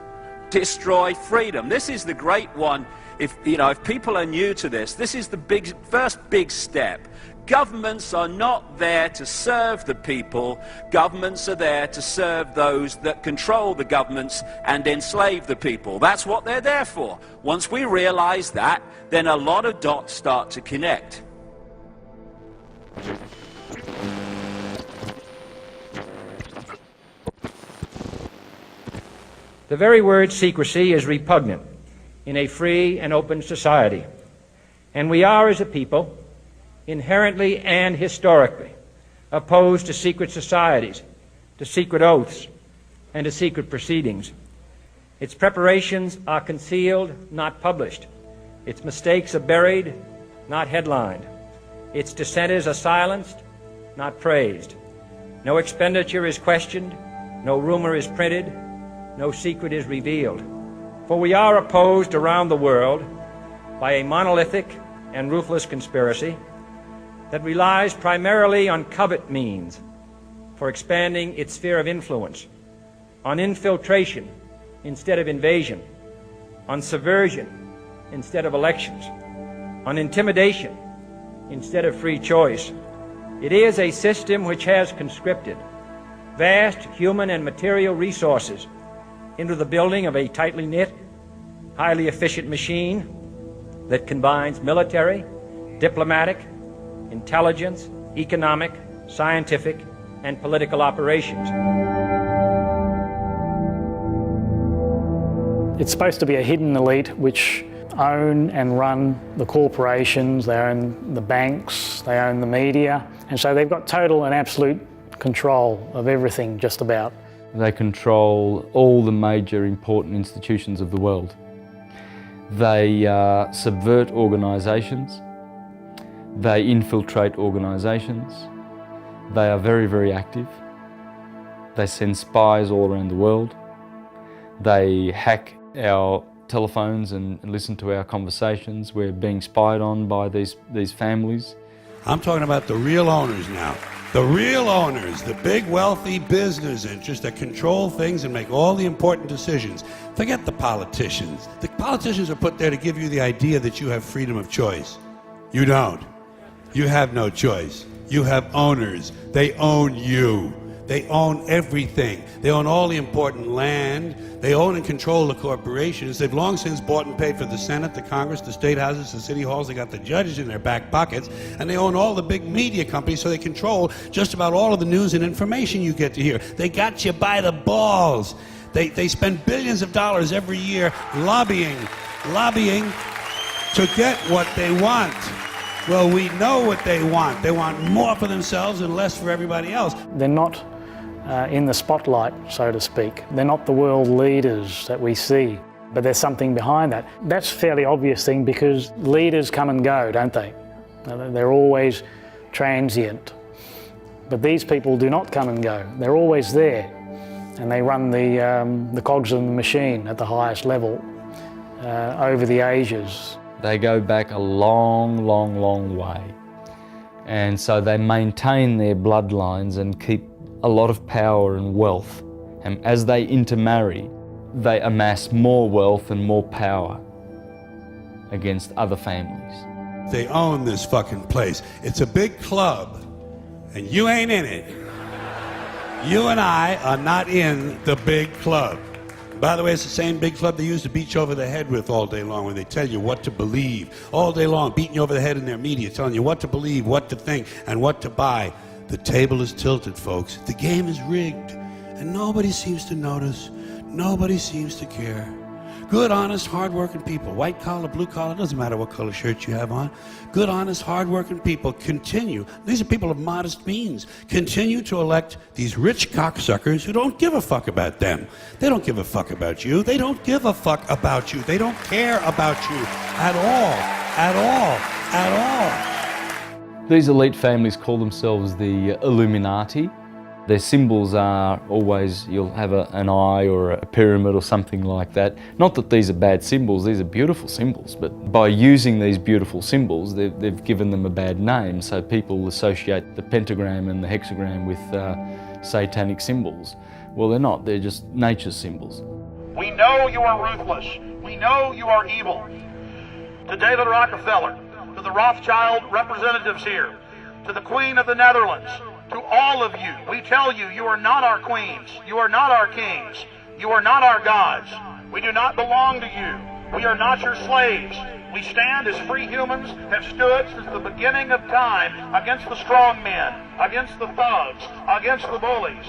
destroy freedom. This is the great one. If people are new to this, this is the first big step. Governments are not there to serve the people. Governments are there to serve those that control the governments and enslave the people. That's what they're there for. Once we realize that, then a lot of dots start to connect. The very word secrecy is repugnant in a free and open society. And we are, as a people, inherently and historically opposed to secret societies, to secret oaths, and to secret proceedings. Its preparations are concealed, not published. Its mistakes are buried, not headlined. Its dissenters are silenced, not praised. No expenditure is questioned, no rumor is printed, no secret is revealed. For we are opposed around the world by a monolithic and ruthless conspiracy that relies primarily on covert means for expanding its sphere of influence, on infiltration instead of invasion, on subversion instead of elections, on intimidation instead of free choice. It is a system which has conscripted vast human and material resources into the building of a tightly knit, highly efficient machine that combines military, diplomatic, intelligence, economic, scientific, and political operations. It's supposed to be a hidden elite which own and run the corporations, they own the banks, they own the media, and so they've got total and absolute control of everything just about. They control all the major important institutions of the world. They subvert organisations, they infiltrate organisations, they are very, very active, they send spies all around the world, they hack our telephones and listen to our conversations. We're being spied on by these families. I'm talking about the real owners now. The real owners, the big wealthy business interests that control things and make all the important decisions. Forget the politicians. The politicians are put there to give you the idea that you have freedom of choice. You don't. You have no choice. You have owners. They own you. They own everything. They own all the important land. They own and control the corporations. They've long since bought and paid for the Senate, the Congress, the state houses, the city halls. They got the judges in their back pockets. And they own all the big media companies, so they control just about all of the news and information you get to hear. They got you by the balls. They spend billions of dollars every year lobbying to get what they want. Well, we know what they want. They want more for themselves and less for everybody else. They're not in the spotlight, so to speak. They're not the world leaders that we see, but there's something behind that. That's a fairly obvious thing because leaders come and go, don't they? They're always transient. But these people do not come and go. They're always there, and they run the cogs of the machine at the highest level over the ages. They go back a long, long, long way. And so they maintain their bloodlines and keep a lot of power and wealth. And as they intermarry, they amass more wealth and more power against other families. They own this fucking place. It's a big club, and you ain't in it. You and I are not in the big club. By the way, it's the same big club they used to beat you over the head with all day long when they tell you what to believe. All day long, beating you over the head in their media, telling you what to believe, what to think, and what to buy. The table is tilted, folks. The game is rigged, and nobody seems to notice. Nobody seems to care. Good, honest, hard-working people, white collar, blue collar, doesn't matter what color shirt you have on. Good, honest, hard-working people continue. These are people of modest means. Continue to elect these rich cocksuckers who don't give a fuck about them. They don't give a fuck about you. They don't give a fuck about you. They don't care about you at all, at all, at all. These elite families call themselves the Illuminati. Their symbols are always, you'll have an eye or a pyramid or something like that. Not that these are bad symbols, these are beautiful symbols, but by using these beautiful symbols, they've given them a bad name, so people associate the pentagram and the hexagram with satanic symbols. Well, they're not, they're just nature's symbols. We know you are ruthless. We know you are evil. To David Rockefeller, to the Rothschild representatives here, to the Queen of the Netherlands, to all of you, we tell you, you are not our queens, you are not our kings, you are not our gods. We do not belong to you. We are not your slaves. We stand as free humans, have stood since the beginning of time against the strong men, against the thugs, against the bullies.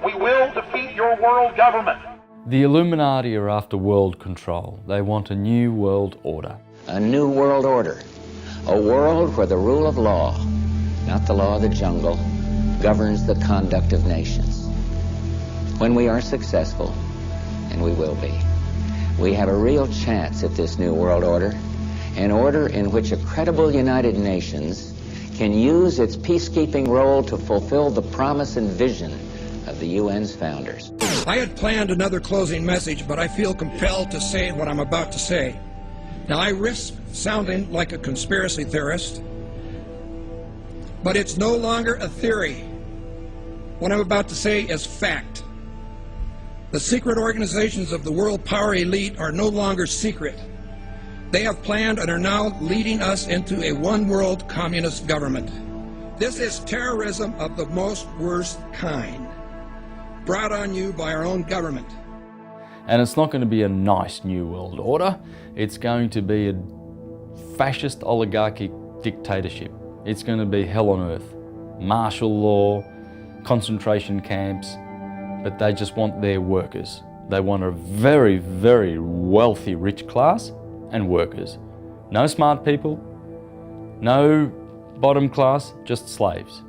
We will defeat your world government. The Illuminati are after world control. They want a new world order. A new world order. A world where the rule of law, not the law of the jungle, governs the conduct of nations. When we are successful, and we will be, we have a real chance at this new world order, an order in which a credible United Nations can use its peacekeeping role to fulfill the promise and vision of of the UN's founders. I had planned another closing message, but I feel compelled to say what I'm about to say. Now, I risk sounding like a conspiracy theorist, but it's no longer a theory. What I'm about to say is fact. The secret organizations of the world power elite are no longer secret. They have planned and are now leading us into a one-world communist government. This is terrorism of the most worst kind, brought on you by our own government. And it's not going to be a nice new world order. It's going to be a fascist oligarchic dictatorship. It's going to be hell on earth. Martial law, concentration camps, but they just want their workers. They want a very, very wealthy, rich class and workers. No smart people, no bottom class, just slaves,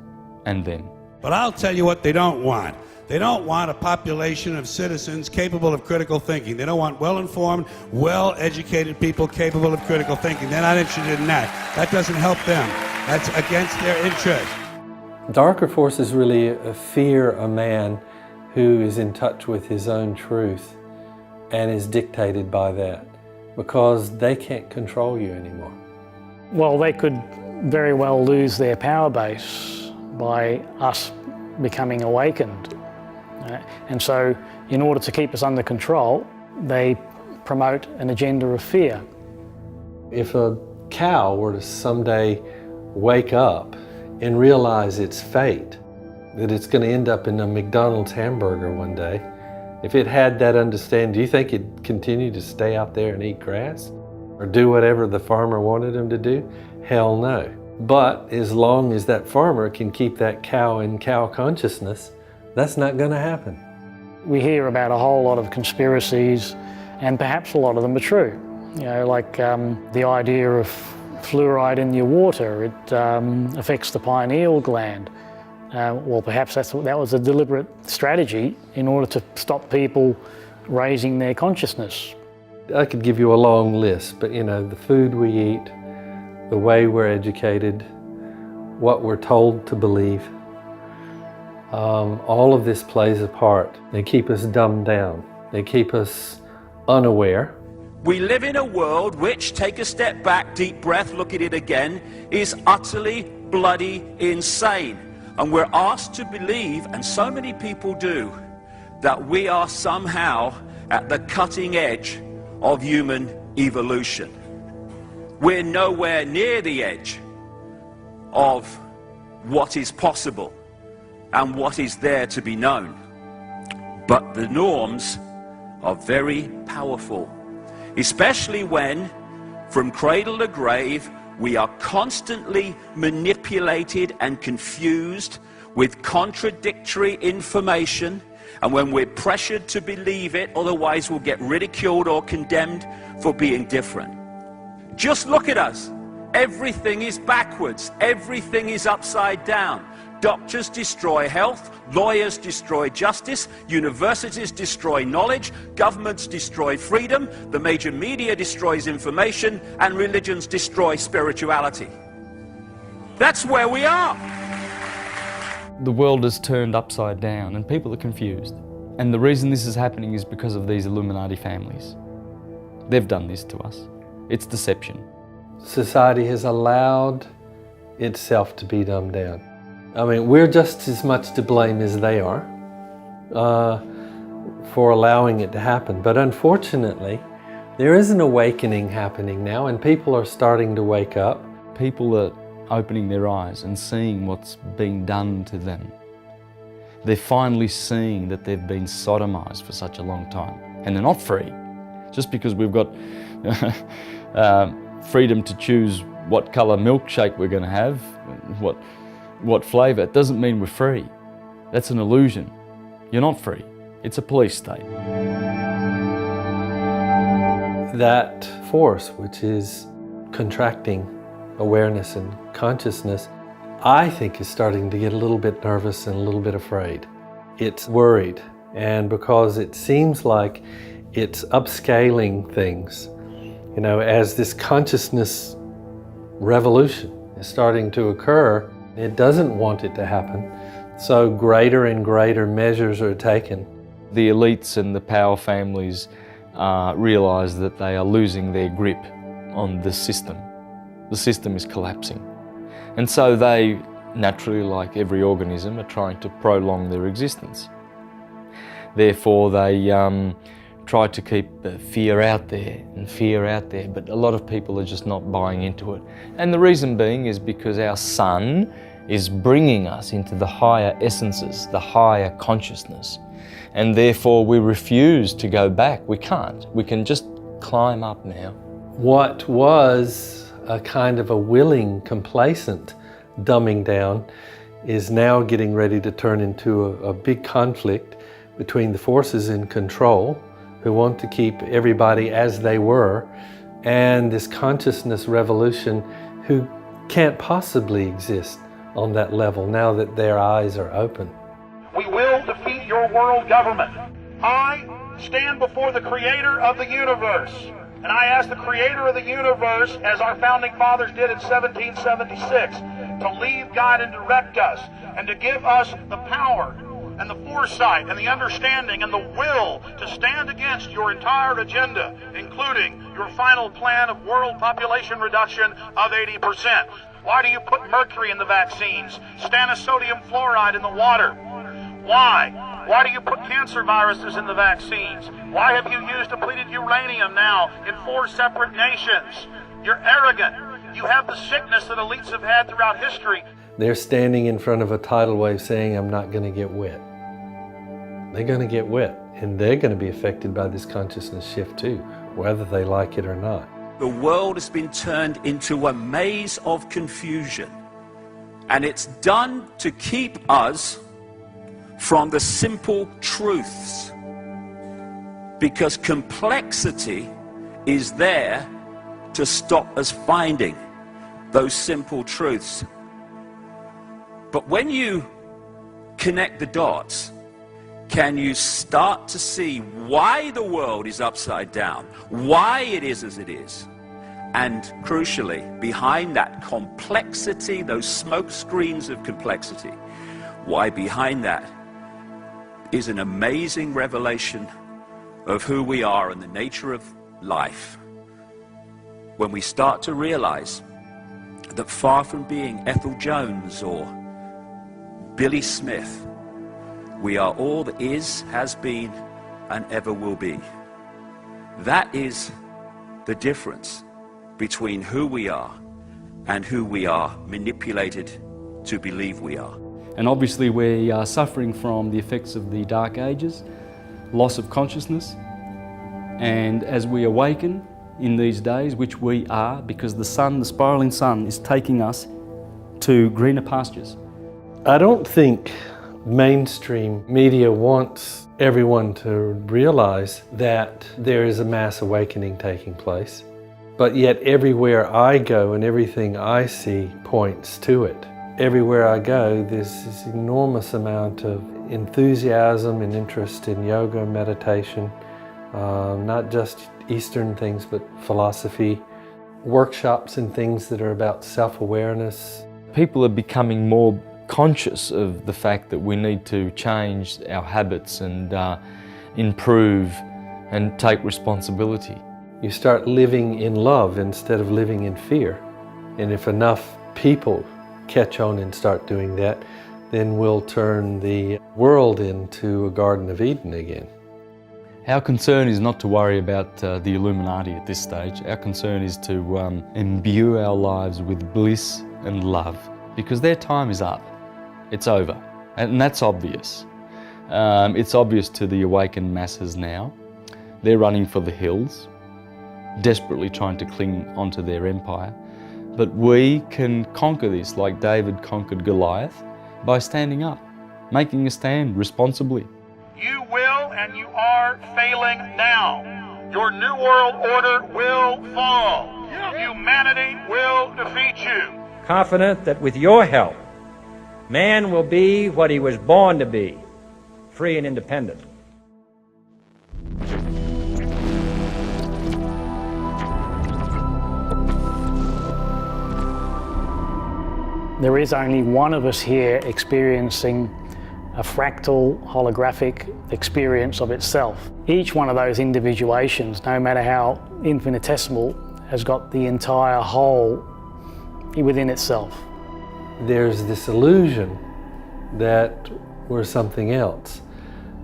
and them. But I'll tell you what they don't want. They don't want a population of citizens capable of critical thinking. They don't want well-informed, well-educated people capable of critical thinking. They're not interested in that. That doesn't help them. That's against their interest. Darker force is really a fear a man who is in touch with his own truth and is dictated by that, because they can't control you anymore. Well, they could very well lose their power base by us becoming awakened. And so, in order to keep us under control, they promote an agenda of fear. If a cow were to someday wake up and realize its fate, that it's going to end up in a McDonald's hamburger one day, if it had that understanding, do you think it'd continue to stay out there and eat grass? Or do whatever the farmer wanted him to do? Hell no. But as long as that farmer can keep that cow in cow consciousness, that's not going to happen. We hear about a whole lot of conspiracies, and perhaps a lot of them are true. You know, like the idea of fluoride in your water, it affects the pineal gland. Well, perhaps that was a deliberate strategy in order to stop people raising their consciousness. I could give you a long list, but you know, the food we eat, the way we're educated, what we're told to believe, all of this plays a part. They keep us dumbed down. They keep us unaware. We live in a world which, take a step back, deep breath, look at it again, is utterly bloody insane. And we're asked to believe, and so many people do, that we are somehow at the cutting edge of human evolution. We're nowhere near the edge of what is possible and what is there to be known. But the norms are very powerful, especially when, from cradle to grave, we are constantly manipulated and confused with contradictory information, and when we're pressured to believe it, otherwise we'll get ridiculed or condemned for being different. Just look at us. Everything is backwards. Everything is upside down. Doctors destroy health, lawyers destroy justice, universities destroy knowledge, governments destroy freedom, the major media destroys information, and religions destroy spirituality. That's where we are. The world is turned upside down and people are confused. And the reason this is happening is because of these Illuminati families. They've done this to us. It's deception. Society has allowed itself to be dumbed down. I mean, we're just as much to blame as they are for allowing it to happen. But unfortunately, there is an awakening happening now, and people are starting to wake up. People are opening their eyes and seeing what's being done to them. They're finally seeing that they've been sodomized for such a long time, and they're not free. Just because we've got freedom to choose what colour milkshake we're going to have, what flavour, it doesn't mean we're free. That's an illusion. You're not free. It's a police state. That force, which is contracting awareness and consciousness, I think is starting to get a little bit nervous and a little bit afraid. It's worried, and because it seems like it's upscaling things, you know, as this consciousness revolution is starting to occur. It doesn't want it to happen. So greater and greater measures are taken. The elites and the power families realise that they are losing their grip on the system. The system is collapsing. And so they, naturally, like every organism, are trying to prolong their existence. Therefore, they try to keep fear out there and fear out there, but a lot of people are just not buying into it. And the reason being is because our sun is bringing us into the higher essences, the higher consciousness. And therefore we refuse to go back. We can't. We can just climb up now. What was a kind of a willing, complacent dumbing down is now getting ready to turn into a big conflict between the forces in control who want to keep everybody as they were and this consciousness revolution who can't possibly exist on that level now that their eyes are open. We will defeat your world government. I stand before the creator of the universe, and I ask the creator of the universe, as our founding fathers did in 1776, to lead, guide, and direct us, and to give us the power and the foresight and the understanding and the will to stand against your entire agenda, including your final plan of world population reduction of 80%. Why do you put mercury in the vaccines, stannous-sodium fluoride in the water? Why? Why do you put cancer viruses in the vaccines? Why have you used depleted uranium now in 4 separate nations? You're arrogant. You have the sickness that elites have had throughout history. They're standing in front of a tidal wave saying, I'm not going to get wet. They're going to get wet, and they're going to be affected by this consciousness shift too, whether they like it or not. The world has been turned into a maze of confusion, and it's done to keep us from the simple truths, because complexity is there to stop us finding those simple truths. But when you connect the dots, can you start to see why the world is upside down, why it is as it is? And crucially, behind that complexity, those smoke screens of complexity, why behind that is an amazing revelation of who we are and the nature of life. When we start to realize that far from being Ethel Jones or Billy Smith, we are all that is, has been, and ever will be. That is the difference between who we are and who we are manipulated to believe we are. And obviously we are suffering from the effects of the Dark Ages, loss of consciousness, and as we awaken in these days, which we are, because the sun, the spiraling sun, is taking us to greener pastures. I don't think mainstream media wants everyone to realize that there is a mass awakening taking place, but yet everywhere I go and everything I see points to it. Everywhere I go, there's this enormous amount of enthusiasm and interest in yoga, meditation, not just Eastern things, but philosophy, workshops and things that are about self-awareness. People are becoming more conscious of the fact that we need to change our habits and improve and take responsibility. You start living in love instead of living in fear. And if enough people catch on and start doing that, then we'll turn the world into a Garden of Eden again. Our concern is not to worry about the Illuminati at this stage. Our concern is to imbue our lives with bliss and love, because their time is up. It's over, and that's obvious. It's obvious to the awakened masses now. They're running for the hills, desperately trying to cling onto their empire. But we can conquer this like David conquered Goliath by standing up, making a stand responsibly. You will and you are failing now. Your new world order will fall. Humanity will defeat you. Confident that with your help, man will be what he was born to be, free and independent. There is only one of us here experiencing a fractal holographic experience of itself. Each one of those individuations, no matter how infinitesimal, has got the entire whole within itself. There's this illusion that we're something else,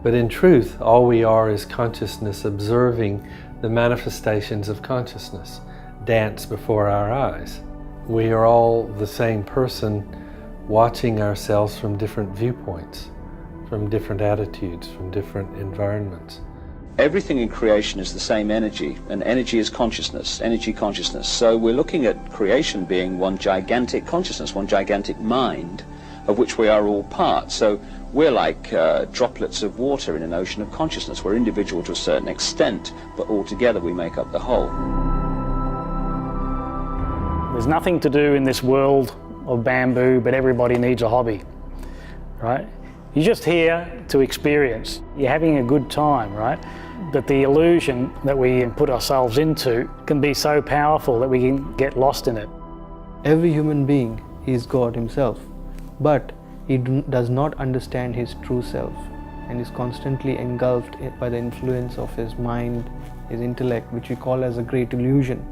but in truth all we are is consciousness observing the manifestations of consciousness dance before our eyes. We are all the same person watching ourselves from different viewpoints, from different attitudes, from different environments. Everything in creation is the same energy, and energy is consciousness, energy consciousness. So we're looking at creation being one gigantic consciousness, one gigantic mind, of which we are all part. So we're like droplets of water in an ocean of consciousness. We're individual to a certain extent, but all together we make up the whole. There's nothing to do in this world of bamboo, but everybody needs a hobby, right? You're just here to experience. You're having a good time, right? But the illusion that we put ourselves into can be so powerful that we can get lost in it. Every human being is God himself, but he does not understand his true self and is constantly engulfed by the influence of his mind, his intellect, which we call as a great illusion.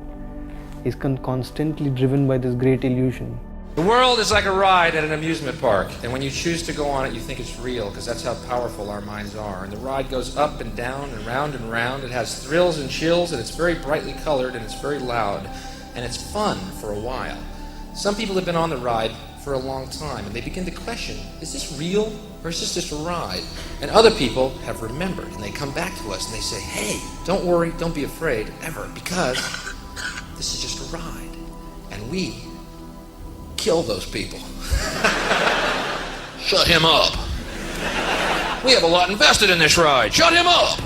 He's constantly driven by this great illusion. The world is like a ride at an amusement park, and when you choose to go on it, you think it's real, because that's how powerful our minds are. And the ride goes up and down and round and round. It has thrills and chills, and it's very brightly colored, and it's very loud, and it's fun for a while. Some people have been on the ride for a long time, and they begin to question, is this real, or is this just a ride? And other people have remembered, and they come back to us, and they say, hey, don't worry, don't be afraid, ever, because this is just a ride, and we kill those people. Shut him up. We have a lot invested in this ride. Shut him up.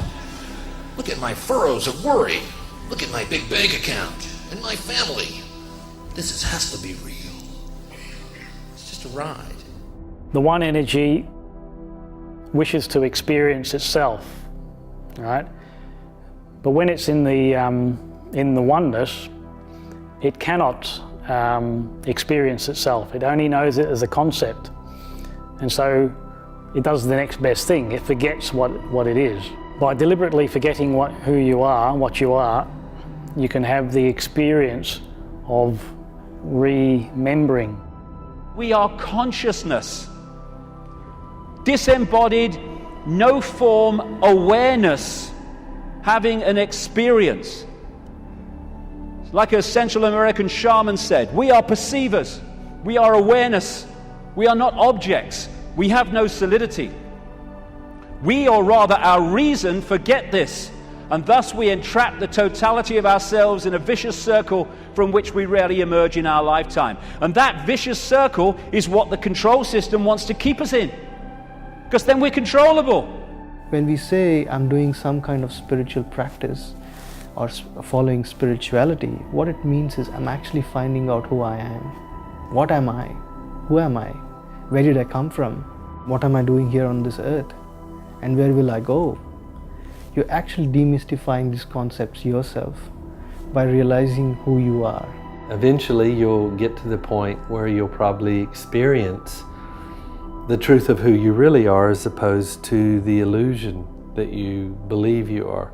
Look at my furrows of worry. Look at my big bank account and my family. This has to be real. It's just a ride. The one energy wishes to experience itself, right? But when it's in the oneness, it cannot experience itself. It only knows it as a concept. And so it does the next best thing. It forgets what it is. By deliberately forgetting who you are, what you are, you can have the experience of remembering. We are consciousness, disembodied, no form awareness, having an experience. Like a Central American shaman said, we are perceivers, we are awareness, we are not objects, we have no solidity. We, or rather our reason, forget this, and thus we entrap the totality of ourselves in a vicious circle from which we rarely emerge in our lifetime. And that vicious circle is what the control system wants to keep us in, because then we're controllable. When we say, I'm doing some kind of spiritual practice, or following spirituality, what it means is I'm actually finding out who I am. What am I? Who am I? Where did I come from? What am I doing here on this earth? And where will I go? You're actually demystifying these concepts yourself by realizing who you are. Eventually you'll get to the point where you'll probably experience the truth of who you really are as opposed to the illusion that you believe you are.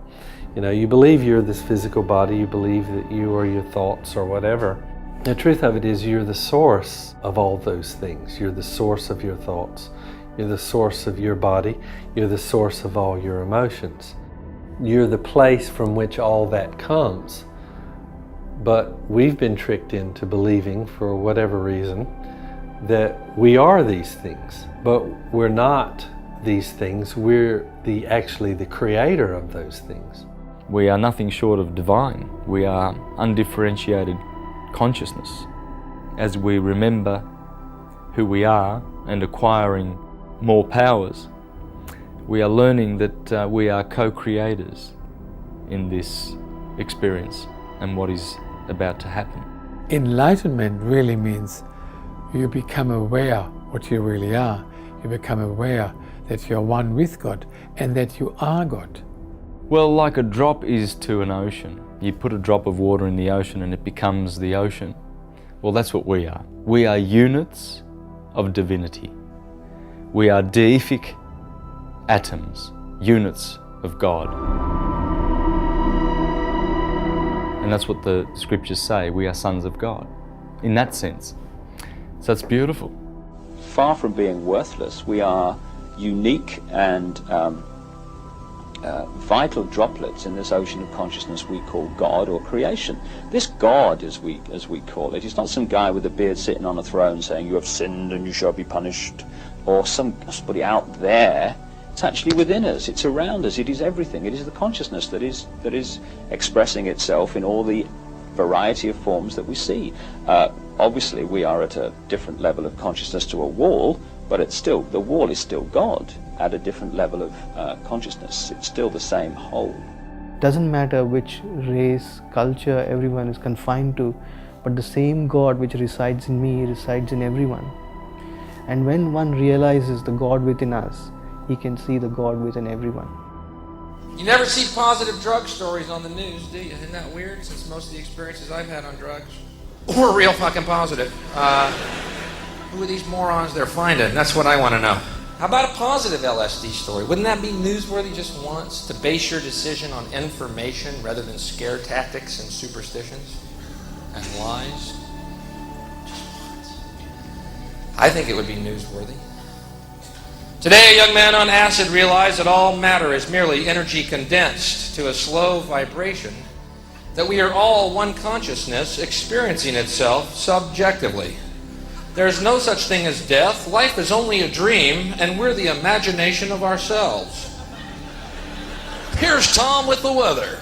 You know, you believe you're this physical body, you believe that you are your thoughts or whatever. The truth of it is you're the source of all those things. You're the source of your thoughts. You're the source of your body. You're the source of all your emotions. You're the place from which all that comes. But we've been tricked into believing, for whatever reason, that we are these things. But we're not these things. We're actually the creator of those things. We are nothing short of divine. We are undifferentiated consciousness. As we remember who we are and acquiring more powers, we are learning that we are co-creators in this experience and what is about to happen. Enlightenment really means you become aware what you really are. You become aware that you're one with God and that you are God. Well, like a drop is to an ocean. You put a drop of water in the ocean and it becomes the ocean. Well, that's what we are. We are units of divinity. We are deific atoms, units of God. And that's what the scriptures say, we are sons of God, in that sense. So it's beautiful. Far from being worthless, we are unique and vital droplets in this ocean of consciousness we call God or creation. This God, as we call it, is not some guy with a beard sitting on a throne saying you have sinned and you shall be punished, or somebody out there. It's actually within us, it's around us, it is everything. It is the consciousness that is expressing itself in all the variety of forms that we see. Obviously we are at a different level of consciousness to a wall, but it's still, the wall is still God at a different level of consciousness. It's still the same whole. Doesn't matter which race, culture everyone is confined to, but the same God which resides in me resides in everyone. And when one realizes the God within us, he can see the God within everyone. You never see positive drug stories on the news, do you? Isn't that weird? Since most of the experiences I've had on drugs were real fucking positive. Who are these morons they're finding? That's what I want to know. How about a positive LSD story? Wouldn't that be newsworthy just once? To base your decision on information rather than scare tactics and superstitions and lies? Just once. I think it would be newsworthy. Today, a young man on acid realized that all matter is merely energy condensed to a slow vibration, that we are all one consciousness experiencing itself subjectively. There's no such thing as death. Life is only a dream, and we're the imagination of ourselves. Here's Tom with the weather.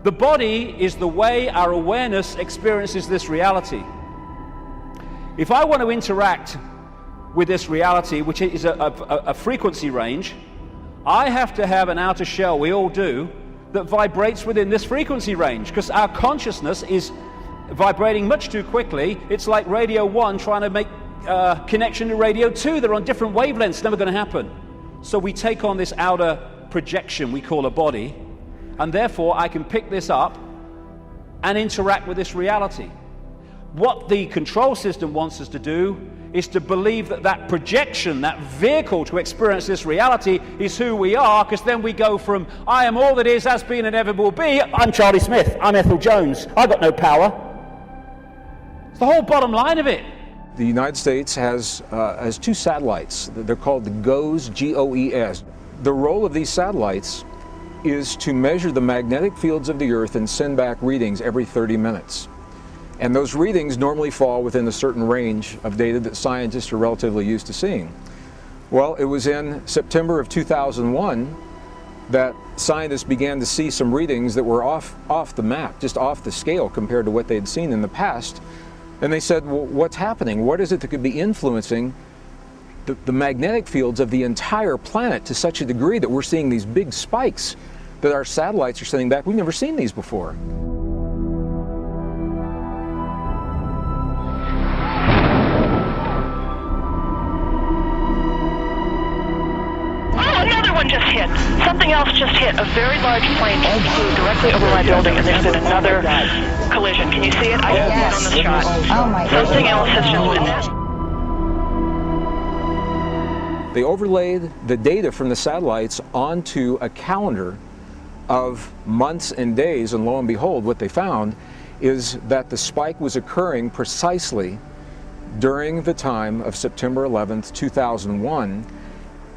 The body is the way our awareness experiences this reality. If I want to interact with this reality, which is a frequency range, I have to have an outer shell, we all do, that vibrates within this frequency range, because our consciousness is vibrating much too quickly. It's like radio 1 trying to make connection to radio 2. They're on different wavelengths. It's never going to happen. So we take on this outer projection we call a body, and therefore I can pick this up and interact with this reality. What the control system wants us to do is to believe that that projection, that vehicle to experience this reality is who we are, because then we go from I am all that is, has been and ever will be, I'm Charlie Smith, I'm Ethel Jones, I've got no power. It's the whole bottom line of it. The United States has two satellites. They're called the GOES, G-O-E-S. The role of these satellites is to measure the magnetic fields of the Earth and send back readings every 30 minutes. And those readings normally fall within a certain range of data that scientists are relatively used to seeing. Well, it was in September of 2001 that scientists began to see some readings that were off the map, just off the scale compared to what they'd seen in the past. And they said, well, what's happening? What is it that could be influencing the magnetic fields of the entire planet to such a degree that we're seeing these big spikes that our satellites are sending back? We've never seen these before. Another one just hit. Something else just hit. A very large plane just flew directly over my building, and there's been another collision. Can you see it? I can see it on the shot. Oh my God. Something else has just been hit. They overlaid the data from the satellites onto a calendar of months and days, and lo and behold, what they found is that the spike was occurring precisely during the time of September 11th, 2001,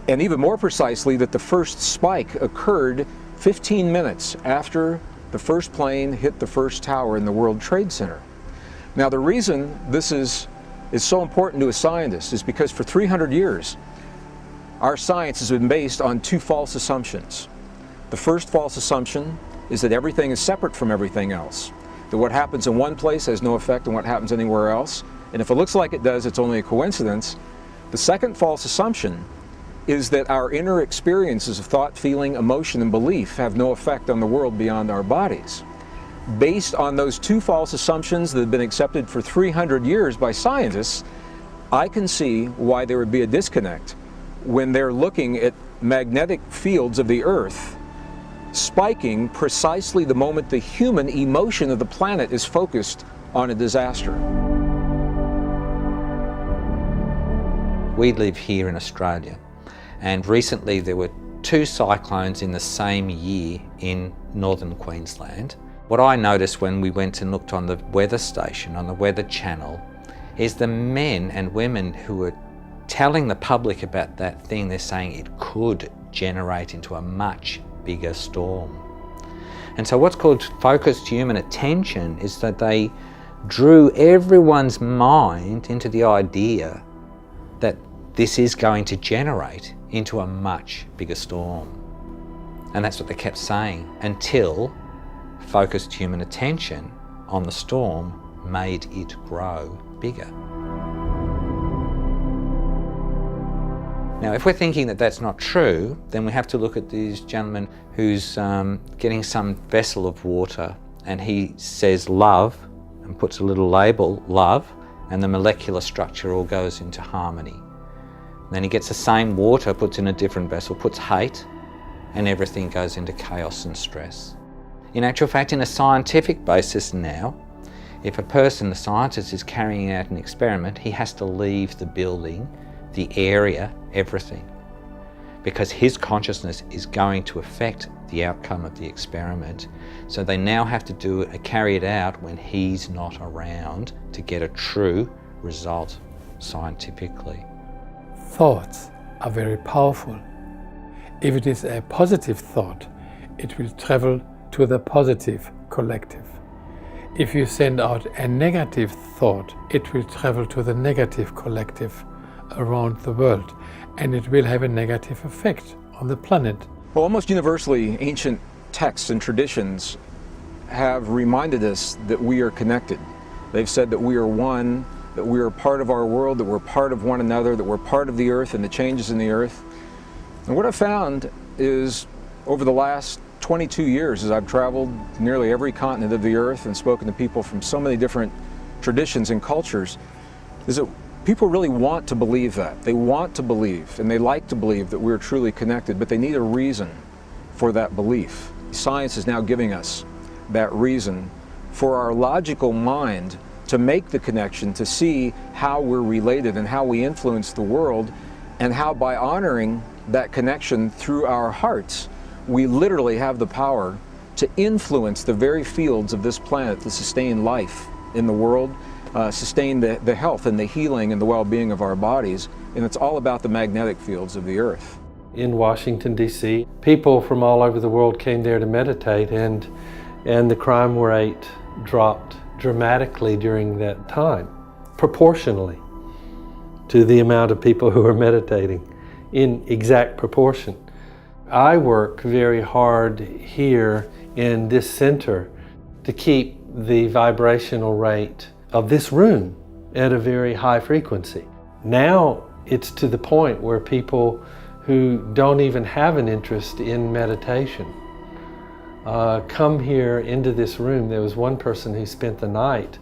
and even more precisely that the first spike occurred 15 minutes after the first plane hit the first tower in the World Trade Center. Now, the reason this is so important to a scientist is because for 300 years, our science has been based on two false assumptions. The first false assumption is that everything is separate from everything else, that what happens in one place has no effect on what happens anywhere else, and if it looks like it does, it's only a coincidence. The second false assumption is that our inner experiences of thought, feeling, emotion, and belief have no effect on the world beyond our bodies. Based on those two false assumptions that have been accepted for 300 years by scientists, I can see why there would be a disconnect when they're looking at magnetic fields of the Earth spiking precisely the moment the human emotion of the planet is focused on a disaster. We live here in Australia, and recently there were 2 cyclones in the same year in northern Queensland. What I noticed when we went and looked on the weather station, on the Weather Channel, is the men and women who were telling the public about that thing, they're saying it could generate into a much bigger storm. And so what's called focused human attention is that they drew everyone's mind into the idea that this is going to generate into a much bigger storm. And that's what they kept saying until focused human attention on the storm made it grow bigger. Now, if we're thinking that that's not true, then we have to look at this gentleman who's getting some vessel of water, and he says love and puts a little label, love, and the molecular structure all goes into harmony. Then he gets the same water, puts in a different vessel, puts hate, and everything goes into chaos and stress. In actual fact, in a scientific basis now, if a person, the scientist, is carrying out an experiment, he has to leave the building, the area, everything, because his consciousness is going to affect the outcome of the experiment. So they now have to carry it out when he's not around to get a true result scientifically. Thoughts are very powerful. If it is a positive thought, it will travel to the positive collective. If you send out a negative thought, it will travel to the negative collective around the world, and it will have a negative effect on the planet. Well, almost universally, ancient texts and traditions have reminded us that we are connected. They've said that we are one, that we are part of our world, that we're part of one another, that we're part of the earth and the changes in the earth. And what I've found is, over the last 22 years, as I've traveled nearly every continent of the earth and spoken to people from so many different traditions and cultures, is that people really want to believe that. They want to believe, and they like to believe that we're truly connected, but they need a reason for that belief. Science is now giving us that reason for our logical mind to make the connection, to see how we're related and how we influence the world, and how by honoring that connection through our hearts, we literally have the power to influence the very fields of this planet to sustain life in the world, sustain the health and the healing and the well-being of our bodies, and it's all about the magnetic fields of the earth. In Washington, D.C., people from all over the world came there to meditate, and the crime rate dropped dramatically during that time, proportionally to the amount of people who are meditating, in exact proportion. I work very hard here in this center to keep the vibrational rate of this room at a very high frequency. Now it's to the point where people who don't even have an interest in meditation come here into this room. There was one person who spent the night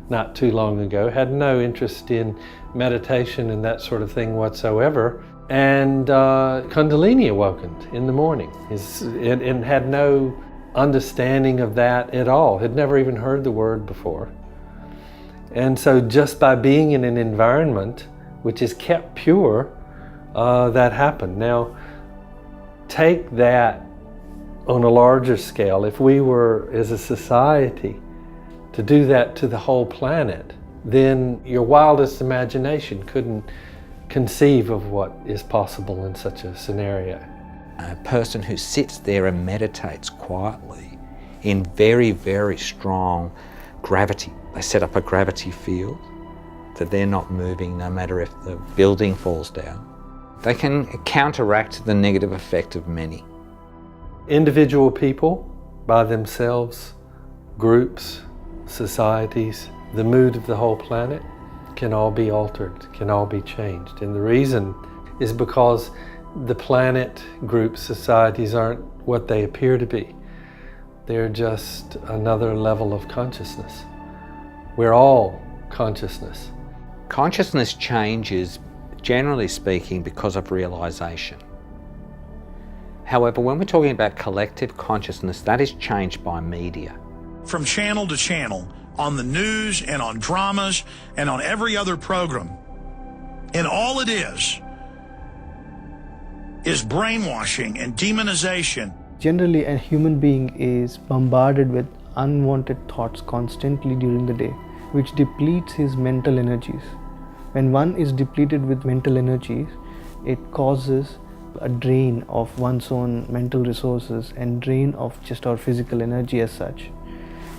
not too long ago, had no interest in meditation and that sort of thing whatsoever, and Kundalini awakened in the morning and had no understanding of that at all, had never even heard the word before. And so just by being in an environment which is kept pure, that happened. Now, take that on a larger scale. If we were, as a society, to do that to the whole planet, then your wildest imagination couldn't conceive of what is possible in such a scenario. A person who sits there and meditates quietly in very, very strong gravity. They set up a gravity field that they're not moving no matter if the building falls down. They can counteract the negative effect of many. Individual people by themselves, groups, societies, the mood of the whole planet can all be altered, can all be changed. And the reason is because the planet, groups, societies aren't what they appear to be. They're just another level of consciousness. We're all consciousness. Consciousness changes, generally speaking, because of realization. However, when we're talking about collective consciousness, that is changed by media. From channel to channel, on the news and on dramas and on every other program, And all it is brainwashing and demonization. Generally, a human being is bombarded with unwanted thoughts constantly during the day, which depletes his mental energies. When one is depleted with mental energies, it causes a drain of one's own mental resources and drain of just our physical energy as such,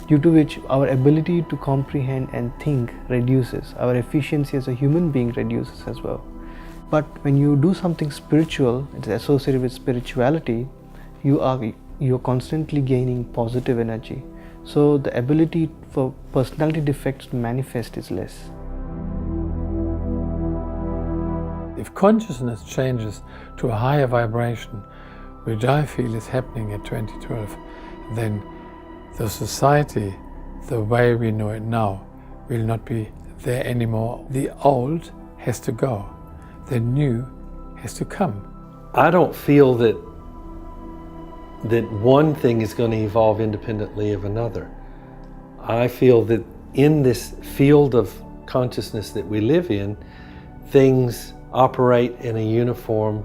due to which our ability to comprehend and think reduces. Our efficiency as a human being reduces as well. But when you do something spiritual, it's associated with spirituality, you're constantly gaining positive energy. So the ability for personality defects to manifest is less. If consciousness changes to a higher vibration, which I feel is happening at 2012, then the society, the way we know it now, will not be there anymore. The old has to go. The new has to come. I don't feel that one thing is going to evolve independently of another. I feel that in this field of consciousness that we live in, things operate in a uniform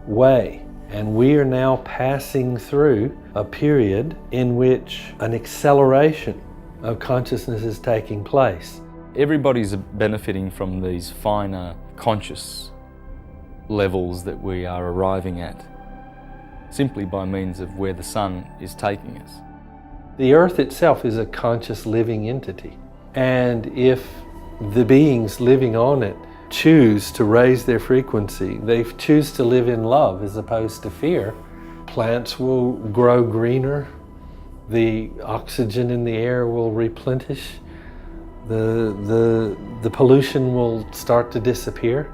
way. And we are now passing through a period in which an acceleration of consciousness is taking place. Everybody's benefiting from these finer conscious levels that we are arriving at, simply by means of where the sun is taking us. The earth itself is a conscious living entity. And if the beings living on it choose to raise their frequency, they choose to live in love as opposed to fear, plants will grow greener, the oxygen in the air will replenish, the pollution will start to disappear.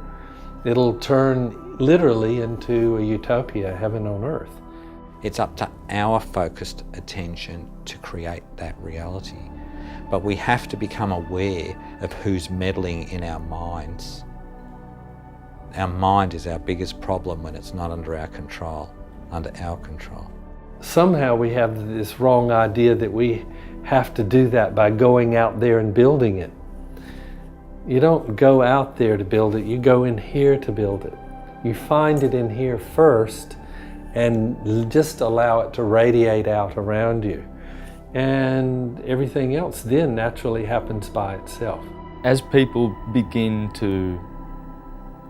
It'll turn literally into a utopia, heaven on earth. It's up to our focused attention to create that reality. But we have to become aware of who's meddling in our minds. Our mind is our biggest problem when it's not under our control, Somehow we have this wrong idea that we have to do that by going out there and building it. You don't go out there to build it, you go in here to build it. You find it in here first and just allow it to radiate out around you. And everything else then naturally happens by itself. As people begin to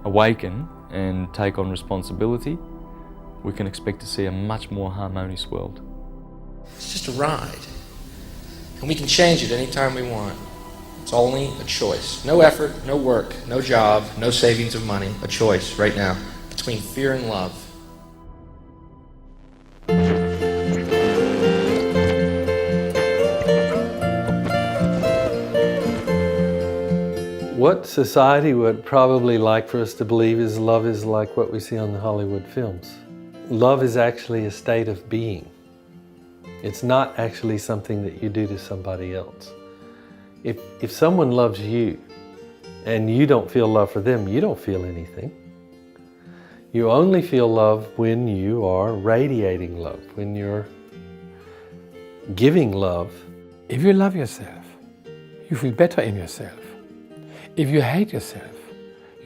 awaken and take on responsibility, we can expect to see a much more harmonious world. It's just a ride. And we can change it anytime we want. It's only a choice. No effort, no work, no job, no savings of money. A choice right now between fear and love. What society would probably like for us to believe is love is like what we see on the Hollywood films. Love is actually a state of being. It's not actually something that you do to somebody else. If someone loves you and you don't feel love for them, you don't feel anything. You only feel love when you are radiating love, when you're giving love. If you love yourself, you feel better in yourself. If you hate yourself,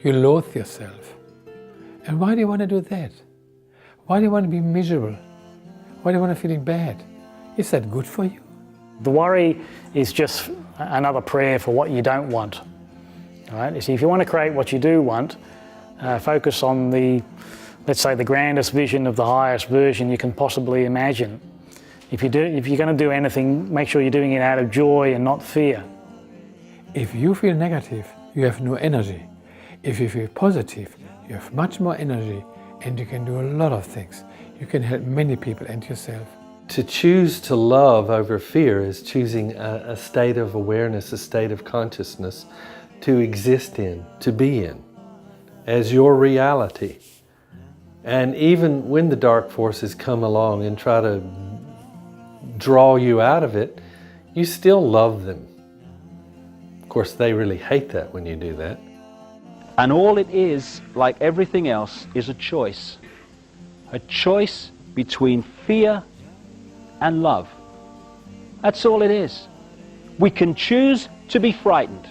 you loathe yourself. And why do you want to do that? Why do you want to be miserable? Why do you want to feel bad? Is that good for you? The worry is just another prayer for what you don't want. All right? So if you want to create what you do want, focus on let's say the grandest vision of the highest version you can possibly imagine. If you're going to do anything, make sure you're doing it out of joy and not fear. If you feel negative, you have no energy. If you feel positive, you have much more energy and you can do a lot of things. You can help many people and yourself. To choose to love over fear is choosing a state of awareness, a state of consciousness to exist in, to be in, as your reality. And even when the dark forces come along and try to draw you out of it, you still love them. Of course, they really hate that when you do that. And all it is, like everything else, is a choice. A choice between fear and love. That's all it is. We can choose to be frightened.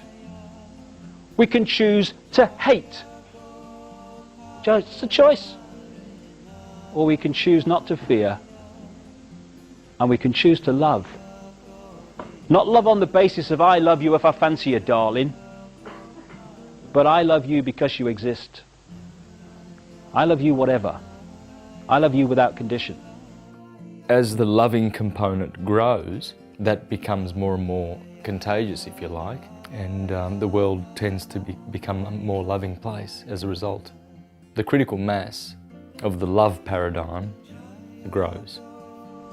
We can choose to hate It's a choice. Or we can choose not to fear, and we can choose to love. Not love on the basis of I love you if I fancy you, darling, but I love you because you exist. I love you whatever. I love you without condition. As the loving component grows, that becomes more and more contagious, if you like, and the world tends to become a more loving place as a result. The critical mass of the love paradigm grows.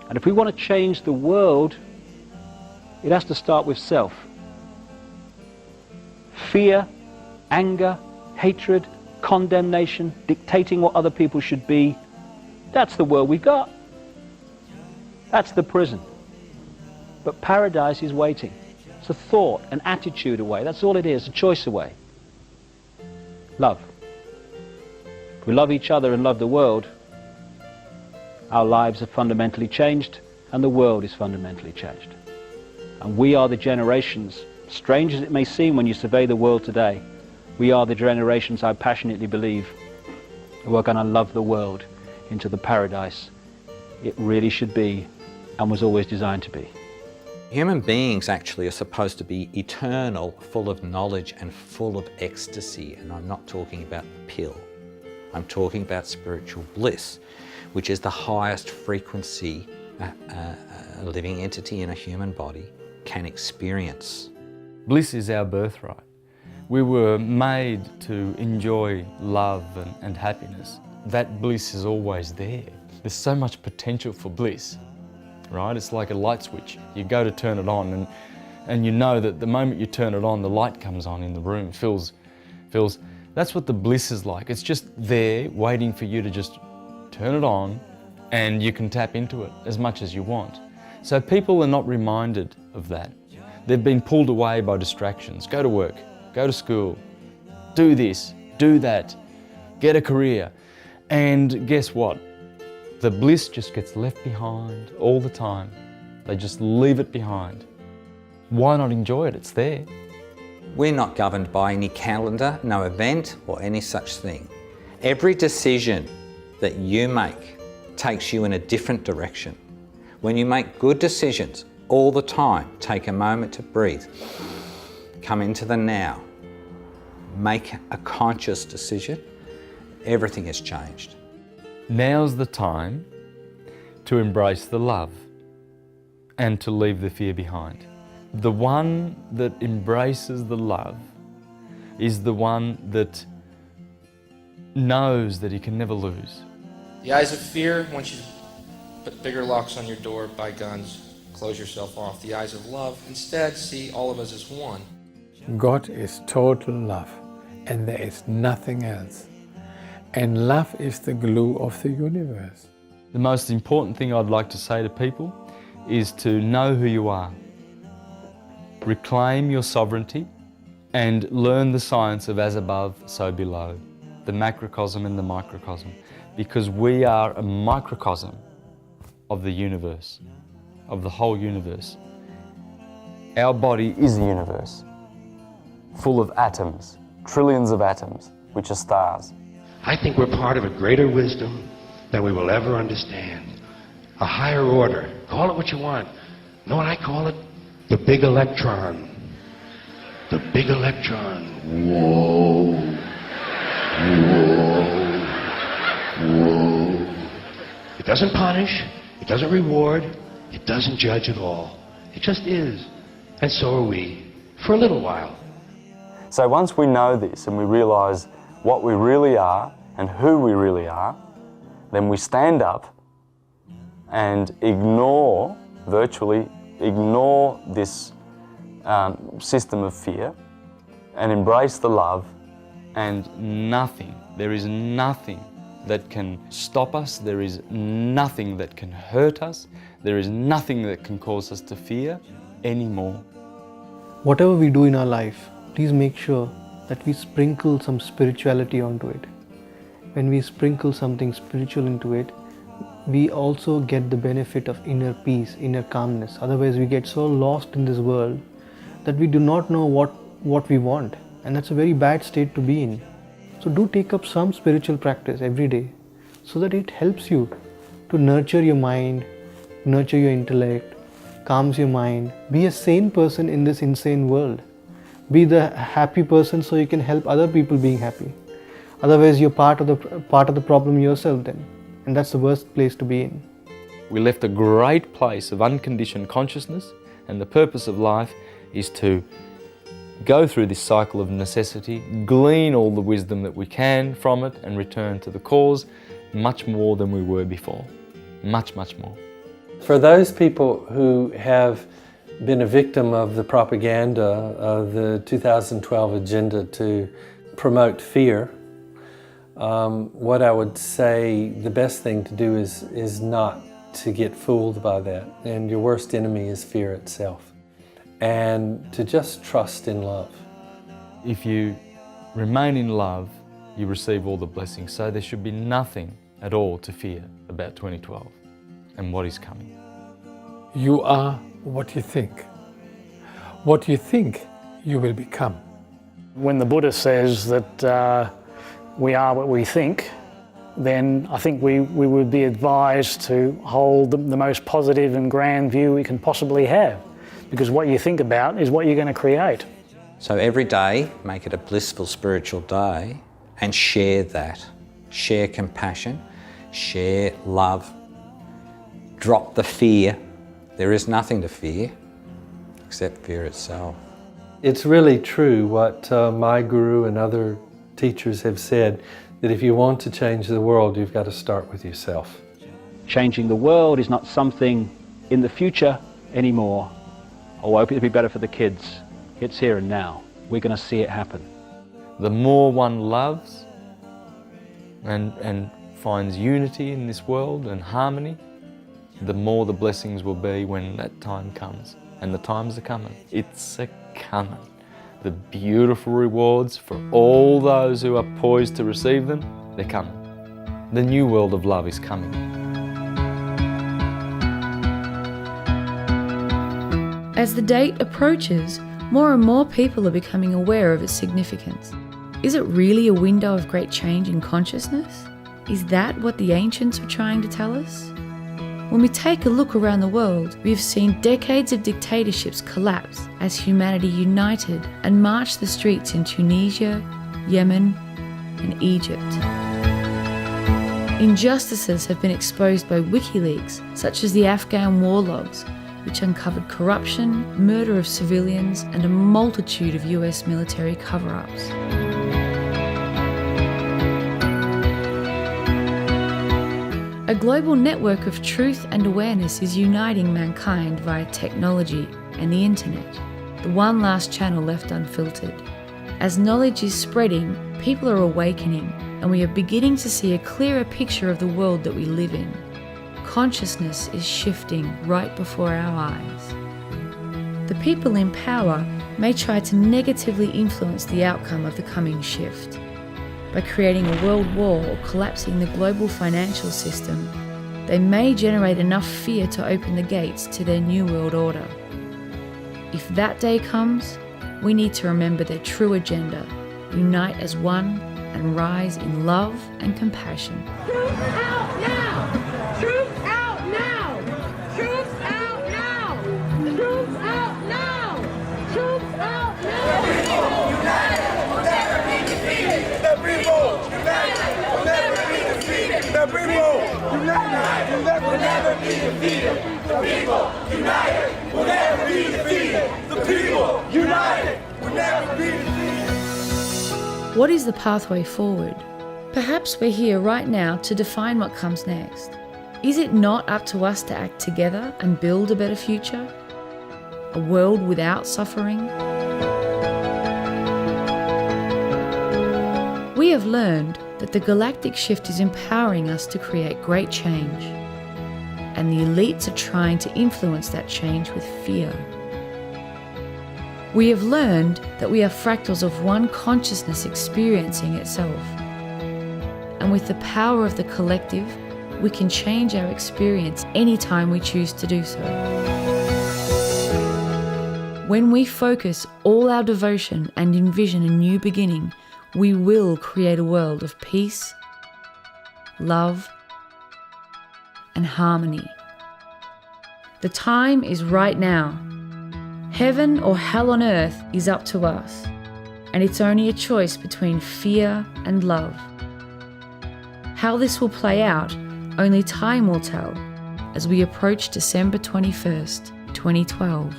And if we want to change the world, it has to start with self. Fear, anger, hatred, condemnation, dictating what other people should be, that's the world we've got. That's the prison. But paradise is waiting. It's a thought, an attitude away. That's all it is, a choice away. Love. If we love each other and love the world, our lives are fundamentally changed and the world is fundamentally changed. And we are the generations, strange as it may seem when you survey the world today, we are the generations, I passionately believe, who are going to love the world into the paradise it really should be and was always designed to be. Human beings actually are supposed to be eternal, full of knowledge and full of ecstasy, and I'm not talking about the pill. I'm talking about spiritual bliss, which is the highest frequency a living entity in a human body can experience. Bliss is our birthright. We were made to enjoy love and happiness. That bliss is always there. There's so much potential for bliss, right? It's like a light switch. You go to turn it on and you know that the moment you turn it on, the light comes on in the room, fills. That's what the bliss is like. It's just there waiting for you to just turn it on and you can tap into it as much as you want. So people are not reminded of that. They've been pulled away by distractions. Go to work, go to school, do this, do that, get a career. And guess what? The bliss just gets left behind all the time. They just leave it behind. Why not enjoy it? It's there. We're not governed by any calendar, no event, or any such thing. Every decision that you make takes you in a different direction. When you make good decisions all the time, take a moment to breathe, come into the now, make a conscious decision, everything has changed. Now's the time to embrace the love and to leave the fear behind. The one that embraces the love is the one that knows that he can never lose. The eyes of fear, once you put bigger locks on your door, buy guns, close yourself off. The eyes of love, instead, see all of us as one. God is total love, and there is nothing else. And love is the glue of the universe. The most important thing I'd like to say to people is to know who you are. Reclaim your sovereignty and learn the science of as above, so below, the macrocosm and the microcosm, because we are a microcosm of the universe, of the whole universe. Our body is the universe, full of atoms, trillions of atoms, which are stars. I think we're part of a greater wisdom than we will ever understand. A higher order. Call it what you want. Know what I call it? The big electron. The big electron. Whoa. Whoa. Whoa. It doesn't punish. It doesn't reward. It doesn't judge at all. It just is. And so are we. For a little while. So once we know this and we realise what we really are and who we really are, then we stand up and virtually ignore this system of fear and embrace the love, and there is nothing that can stop us, there is nothing that can hurt us, there is nothing that can cause us to fear anymore. Whatever we do in our life, please make sure that we sprinkle some spirituality onto it. When we sprinkle something spiritual into it, we also get the benefit of inner peace, inner calmness. Otherwise we get so lost in this world that we do not know what we want, and that's a very bad state to be in. So do take up some spiritual practice every day so that it helps you to nurture your mind, nurture your intellect, calms your mind. Be a sane person in this insane world. Be the happy person so you can help other people being happy. Otherwise you're part of the problem yourself then. And that's the worst place to be in. We left a great place of unconditioned consciousness, and the purpose of life is to go through this cycle of necessity, glean all the wisdom that we can from it, and return to the cause much more than we were before. Much, much more. For those people who have been a victim of the propaganda of the 2012 agenda to promote fear, what I would say the best thing to do is not to get fooled by that. And your worst enemy is fear itself. And to just trust in love. If you remain in love, you receive all the blessings. So there should be nothing at all to fear about 2012 and what is coming. You are what you think. What you think, you will become. When the Buddha says that we are what we think, then I think we would be advised to hold the most positive and grand view we can possibly have. Because what you think about is what you're going to create. So every day, make it a blissful spiritual day and share that. Share compassion, share love, drop the fear. There is nothing to fear except fear itself. It's really true what my guru and other teachers have said, that if you want to change the world, you've got to start with yourself. Changing the world is not something in the future anymore. Oh, I hope it'll be better for the kids. It's here and now. We're going to see it happen. The more one loves and finds unity in this world and harmony, the more the blessings will be when that time comes. And the times are coming. It's a coming. The beautiful rewards for all those who are poised to receive them, they're coming. The new world of love is coming. As the date approaches, more and more people are becoming aware of its significance. Is it really a window of great change in consciousness? Is that what the ancients were trying to tell us? When we take a look around the world, we have seen decades of dictatorships collapse as humanity united and marched the streets in Tunisia, Yemen, and Egypt. Injustices have been exposed by WikiLeaks, such as the Afghan war logs, which uncovered corruption, murder of civilians, and a multitude of US military cover-ups. A global network of truth and awareness is uniting mankind via technology and the internet, the one last channel left unfiltered. As knowledge is spreading, people are awakening, and we are beginning to see a clearer picture of the world that we live in. Consciousness is shifting right before our eyes. The people in power may try to negatively influence the outcome of the coming shift. By creating a world war or collapsing the global financial system, they may generate enough fear to open the gates to their new world order. If that day comes, we need to remember their true agenda, unite as one and rise in love and compassion. Troops out now! Troops out now! Troops out now! Troops out now! Troops out now! United will never be defeated! The people united will never be defeated! The people united will never be defeated! The people united will never be defeated! The people united will never be defeated! What is the pathway forward? Perhaps we're here right now to define what comes next. Is it not up to us to act together and build a better future? A world without suffering? We have learned that the galactic shift is empowering us to create great change, and the elites are trying to influence that change with fear. We have learned that we are fractals of one consciousness experiencing itself, and with the power of the collective, we can change our experience anytime we choose to do so. When we focus all our devotion and envision a new beginning, we will create a world of peace, love, and harmony. The time is right now. Heaven or hell on earth is up to us, and it's only a choice between fear and love. How this will play out, only time will tell as we approach December 21st, 2012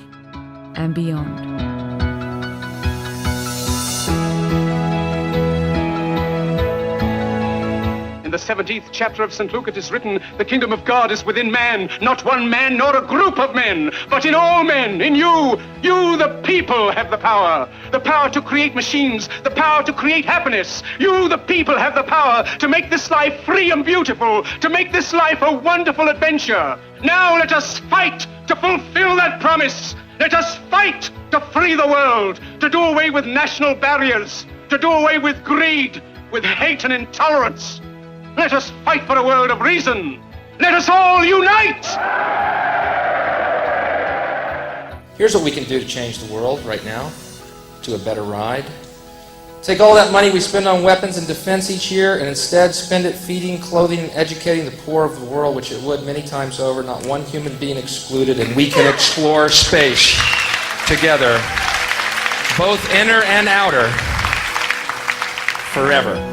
and beyond. In the 17th chapter of St. Luke it is written, the kingdom of God is within man, not one man nor a group of men, but in all men, in you. You, the people, have the power to create machines, the power to create happiness. You, the people, have the power to make this life free and beautiful, to make this life a wonderful adventure. Now let us fight to fulfill that promise. Let us fight to free the world, to do away with national barriers, to do away with greed, with hate and intolerance. Let us fight for a world of reason. Let us all unite! Here's what we can do to change the world right now to a better ride. Take all that money we spend on weapons and defense each year and instead spend it feeding, clothing, and educating the poor of the world, which it would many times over, not one human being excluded, and we can explore space together, both inner and outer, forever.